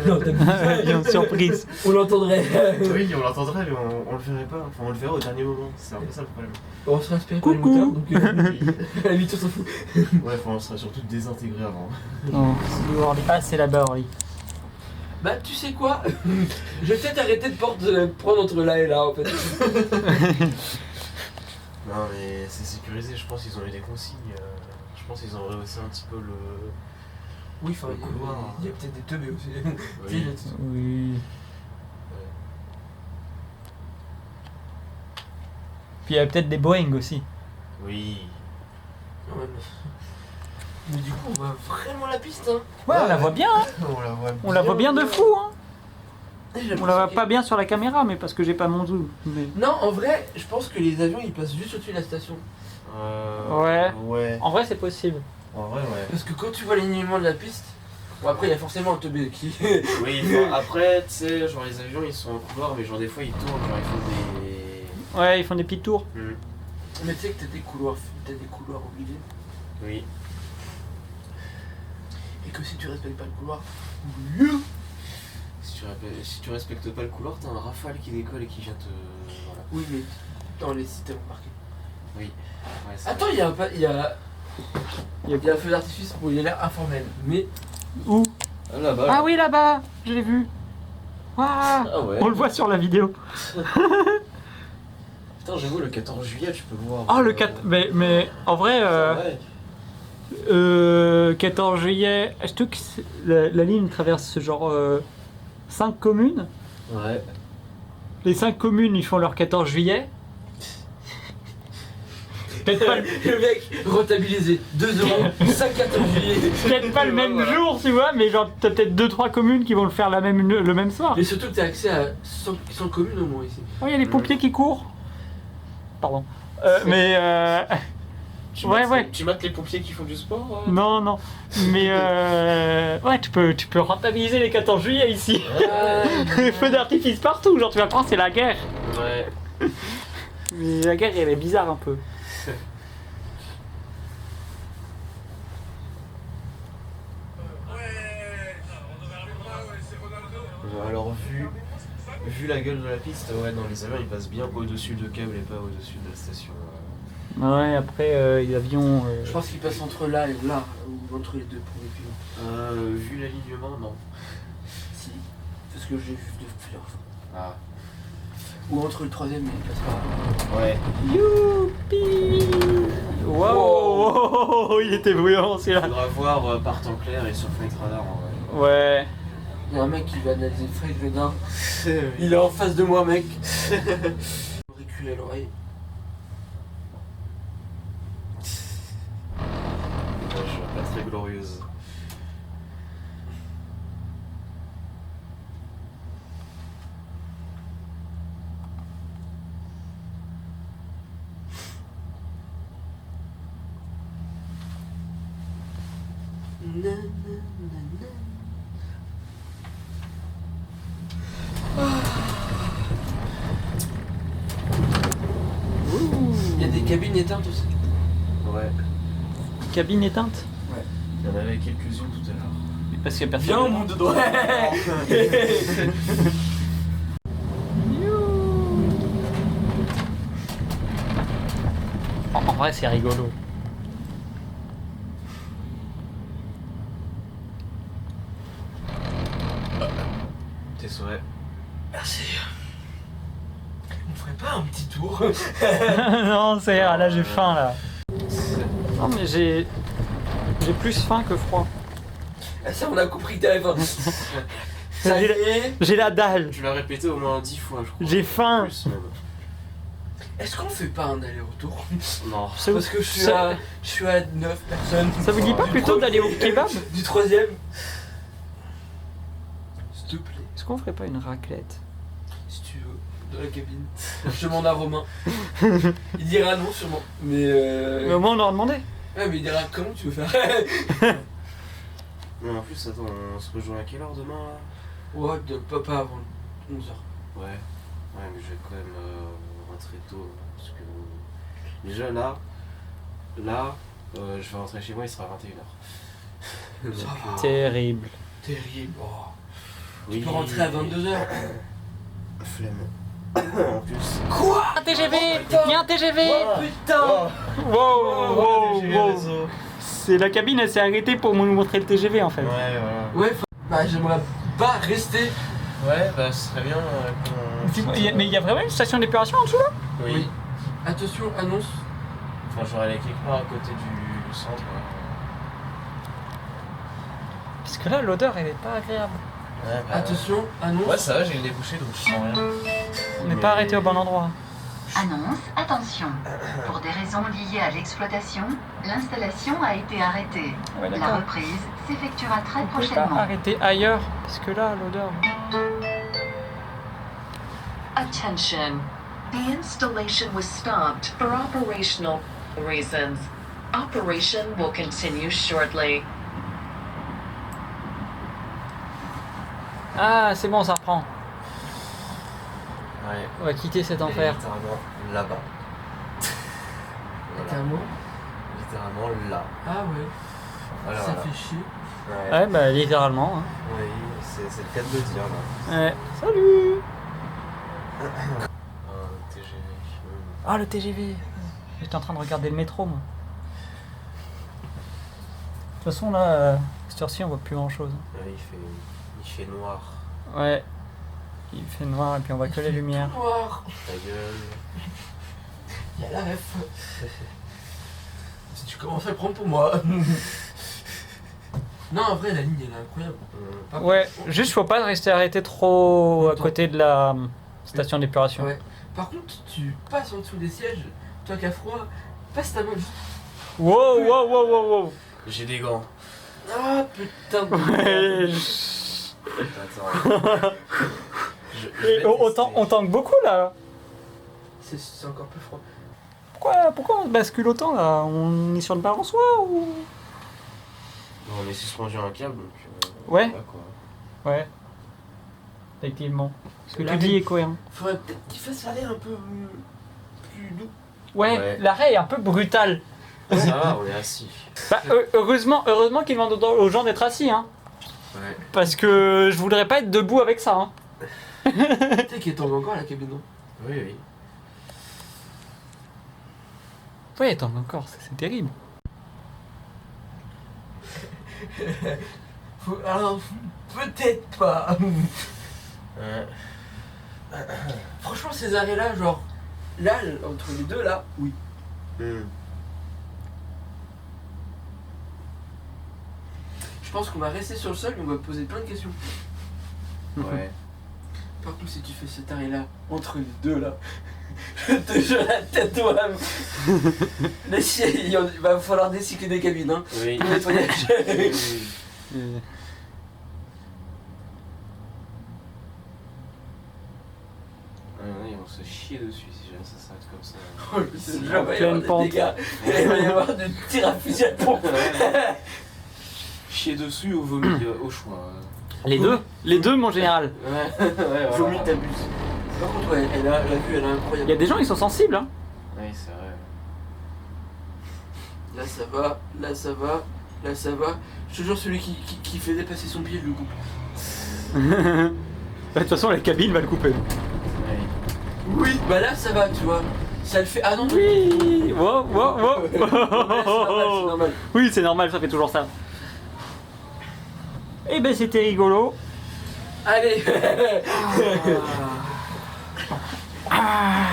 Non, t'as Avion surprise. On l'entendrait. Oui, on l'entendrait, mais on le verrait pas. Enfin, on le verrait au dernier moment. C'est un peu ça le problème. On serait inspiré par les moteurs, donc à la limite on s'en fout. Ouais, enfin, on serait surtout désintégré avant. Non, c'est Orly. Ah, c'est là-bas Orly. Bah tu sais quoi? Je vais peut-être arrêter de prendre entre là et là en fait. Non, mais c'est sécurisé, je pense qu'ils ont eu des consignes. Je pense qu'ils ont rehaussé un petit peu le. Oui, enfin, le couloir. il y a peut-être des teubés aussi. Oui. Oui. Puis il y a peut-être des Boeing aussi. Oui. Ouais, mais du coup, on voit vraiment la piste. Hein. Ouais, on la voit bien. Hein. On la voit bien de fou. Hein. On la voit pas bien sur la caméra, mais parce que j'ai pas mon zoom. Mais... Non, en vrai, je pense que les avions ils passent juste au-dessus de la station. Ouais. Ouais. En vrai, c'est possible. En vrai, ouais. Parce que quand tu vois l'alignement de la piste, bon après il y a forcément un teubé qui. Oui, enfin, après, tu sais, genre les avions ils sont en couloir, mais genre des fois ils tournent, genre ils font des. Ouais, ils font des petits tours. Mais tu sais que t'as des couloirs obligés. Oui. Et que si tu respectes pas le couloir, Si tu respectes pas le couloir, t'as un rafale qui décolle et qui vient te. Voilà. oui, mais dans les systèmes marqués. Oui. Ouais, c'est Attends, vrai. il y a un feu d'artifice pour il a l'air informel, mais. Où? Ah, là-bas. Ah oui, là-bas, je l'ai vu. Waouh, Ah ouais. on le voit sur la vidéo. Putain, j'avoue, le 14 juillet, tu peux voir. Oh, le 4... Mais en vrai... 14 juillet... Je trouve que la ligne traverse genre 5 communes. Ouais. Les 5 communes, ils font leur 14 juillet. Peut-être pas le mec rentabilisé 2 €, 5 14 juillet. Peut-être pas le même jour, tu vois, mais genre t'as peut-être 2-3 communes qui vont le faire le même soir. Mais surtout que t'as accès à 100 communes au moins ici. Oh, il y a les pompiers qui courent. Pardon. Tu ouais, mates, tu mates les pompiers qui font du sport Non, non. Mais ouais, tu peux rentabiliser les 14 juillet ici. Feux d'artifice partout, genre tu vas croire c'est la guerre. Ouais. Mais la guerre elle est bizarre un peu. Alors vu la gueule de la piste, ouais, non, les avions ils passent bien au-dessus de câble et pas au-dessus de la station. Ouais, après les avions... Je pense qu'ils passent entre là et là, ou entre les deux pour les pilotes. Vu l'alignement, non. Si, c'est ce que j'ai vu de plusieurs fois. Ah. Ou entre le troisième et le 4. Ouais. Youpi. Wow, il était bruyant celui-là. Faudra voir par temps clair et sur Flight Radar en vrai. Ouais. Il y a un mec qui va analyser Flight Radar. Il est en face de moi, mec. Réculer à l'oreille. Pas très glorieuse. Il y a des cabines éteintes aussi. Ouais. Cabine éteinte? Ouais. Il y en avait quelques-unes tout à l'heure. Parce qu'il y a personne. Viens au monde de droit. En vrai c'est rigolo. Tes souhaits. Merci. On ferait pas un petit tour? Non, c'est là j'ai faim là. Non mais j'ai plus faim que froid. Ça on a compris que t'avais faim. Ça y est. J'ai la dalle. Tu l'as répété au moins 10 fois je crois. J'ai faim. Plus, même. Est-ce qu'on fait pas un aller-retour? Non. Parce que je suis à 9 personnes. Ça vous dit pas plutôt d'aller au kebab? Du troisième? S'il te plaît. Est-ce qu'on ferait pas une raclette? Si tu veux, dans la cabine. Je demande à Romain. Il dira non sûrement. Mais au moins on leur a demandé. Ouais mais il dira comment tu veux faire. Non en plus attends, on se rejoint à quelle heure demain là? Ouais, pas avant 11h. Ouais. Ouais mais je vais quand même rentrer tôt. Parce que déjà là, je vais rentrer chez moi, il sera 21h. Ça va. Terrible. Terrible. Oh. Oui. Tu peux rentrer à 22h. Flemme. En plus. Quoi? Un TGV! Il y a un TGV! Oh putain! Wow. C'est la cabine, elle s'est arrêtée pour nous montrer le TGV en fait. Ouais, voilà. Ouais, bah j'aimerais pas rester. Ouais, bah ce serait bien qu'on... Mais il y a vraiment une station d'épuration en dessous là? Oui. Attention, annonce. Enfin, j'aurais aller quelque part à côté du centre. Parce que là, l'odeur elle est pas agréable. Ouais, bah, Attention, annonce. Ouais, ça va, j'ai le nez bouché donc je sens rien. On n'est pas arrêté au bon endroit. Annonce, attention. Pour des raisons liées à l'exploitation, l'installation a été arrêtée. Ouais, La d'accord. reprise s'effectuera très On peut pas prochainement. arrêter ailleurs, parce que là, l'odeur... Attention. The installation was stopped for operational reasons. Operation will continue shortly. Ah, c'est bon, ça reprend. Ouais. On va quitter cet enfer. Littéralement là-bas. Littéralement. Littéralement là. Ah ouais. Voilà, Ça voilà. fait chier. Ouais, bah littéralement. Hein. Oui, c'est le cas de le dire là. Ouais. Salut. Un TGV. Ah, le TGV. J'étais en train de regarder le métro, moi. façon, là, cette heure-ci, on voit plus grand-chose. Ouais, il fait noir. Ouais. Il fait noir et puis on voit que les lumières. Noir. Ta gueule. Il y a la ref. Si tu commences à le prendre pour moi. Non, en vrai, la ligne, elle est incroyable. Ouais, juste faut pas rester arrêté trop à côté de la station d'épuration. Ouais. Par contre, tu passes en dessous des sièges, toi qui as froid, passe ta main juste. Wow, wow, wow, wow, wow. J'ai des gants. Ah putain de... Ouais. Attends. Et on tangue beaucoup là. C'est encore plus froid. Pourquoi on bascule autant là? On est sur le balançoire ou? Non, on est suspendu à un câble, donc... Ouais. Voilà, quoi. Ouais. Effectivement. Ce que L'arrêt- tu dis est cohérent. Faudrait peut-être qu'il fasse l'arrêt un peu plus doux. Ouais, l'arrêt est un peu brutal. Ça va, on est assis. Bah, heureusement qu'ils demandent aux gens d'être assis, hein. Ouais. Parce que je voudrais pas être debout avec ça, hein. Tu sais qu'il tombe encore à la cabine, non? Oui, oui. Ouais, attends, encore, c'est terrible. Alors, peut-être pas. Franchement, ces arrêts-là, genre, là, entre les deux, là, oui. Je pense qu'on va rester sur le sol et on va poser plein de questions. Ouais. Par contre, si tu fais cet arrêt-là, entre les deux, là, je te jure la tête au âme. Là, il va falloir décycler des cabines, hein. Oui. Pour nettoyage. Ils vont se chier dessus si jamais ça s'arrête comme ça. Oh, il va y avoir des dégâts. Il va y avoir des tirs à fusil à pompe. Chier dessus ou vomir au choix. Les deux, mon général. Ouais, voilà. Vomir t'abuses. Par contre, ouais, la vue, elle est incroyable. Il y a des gens, ils sont sensibles, hein. Oui, c'est vrai. Là, ça va, là, ça va, là, ça va. Je te jure, celui qui fait dépasser son pied, je le coupe. De toute façon, la cabine va le couper. Oui, bah là, ça va, tu vois. Ça le fait. Ah non, oui. Wow, wow, wow. C'est normal. Oui, c'est normal, ça fait toujours ça. Eh ben, c'était rigolo. Allez. Ah.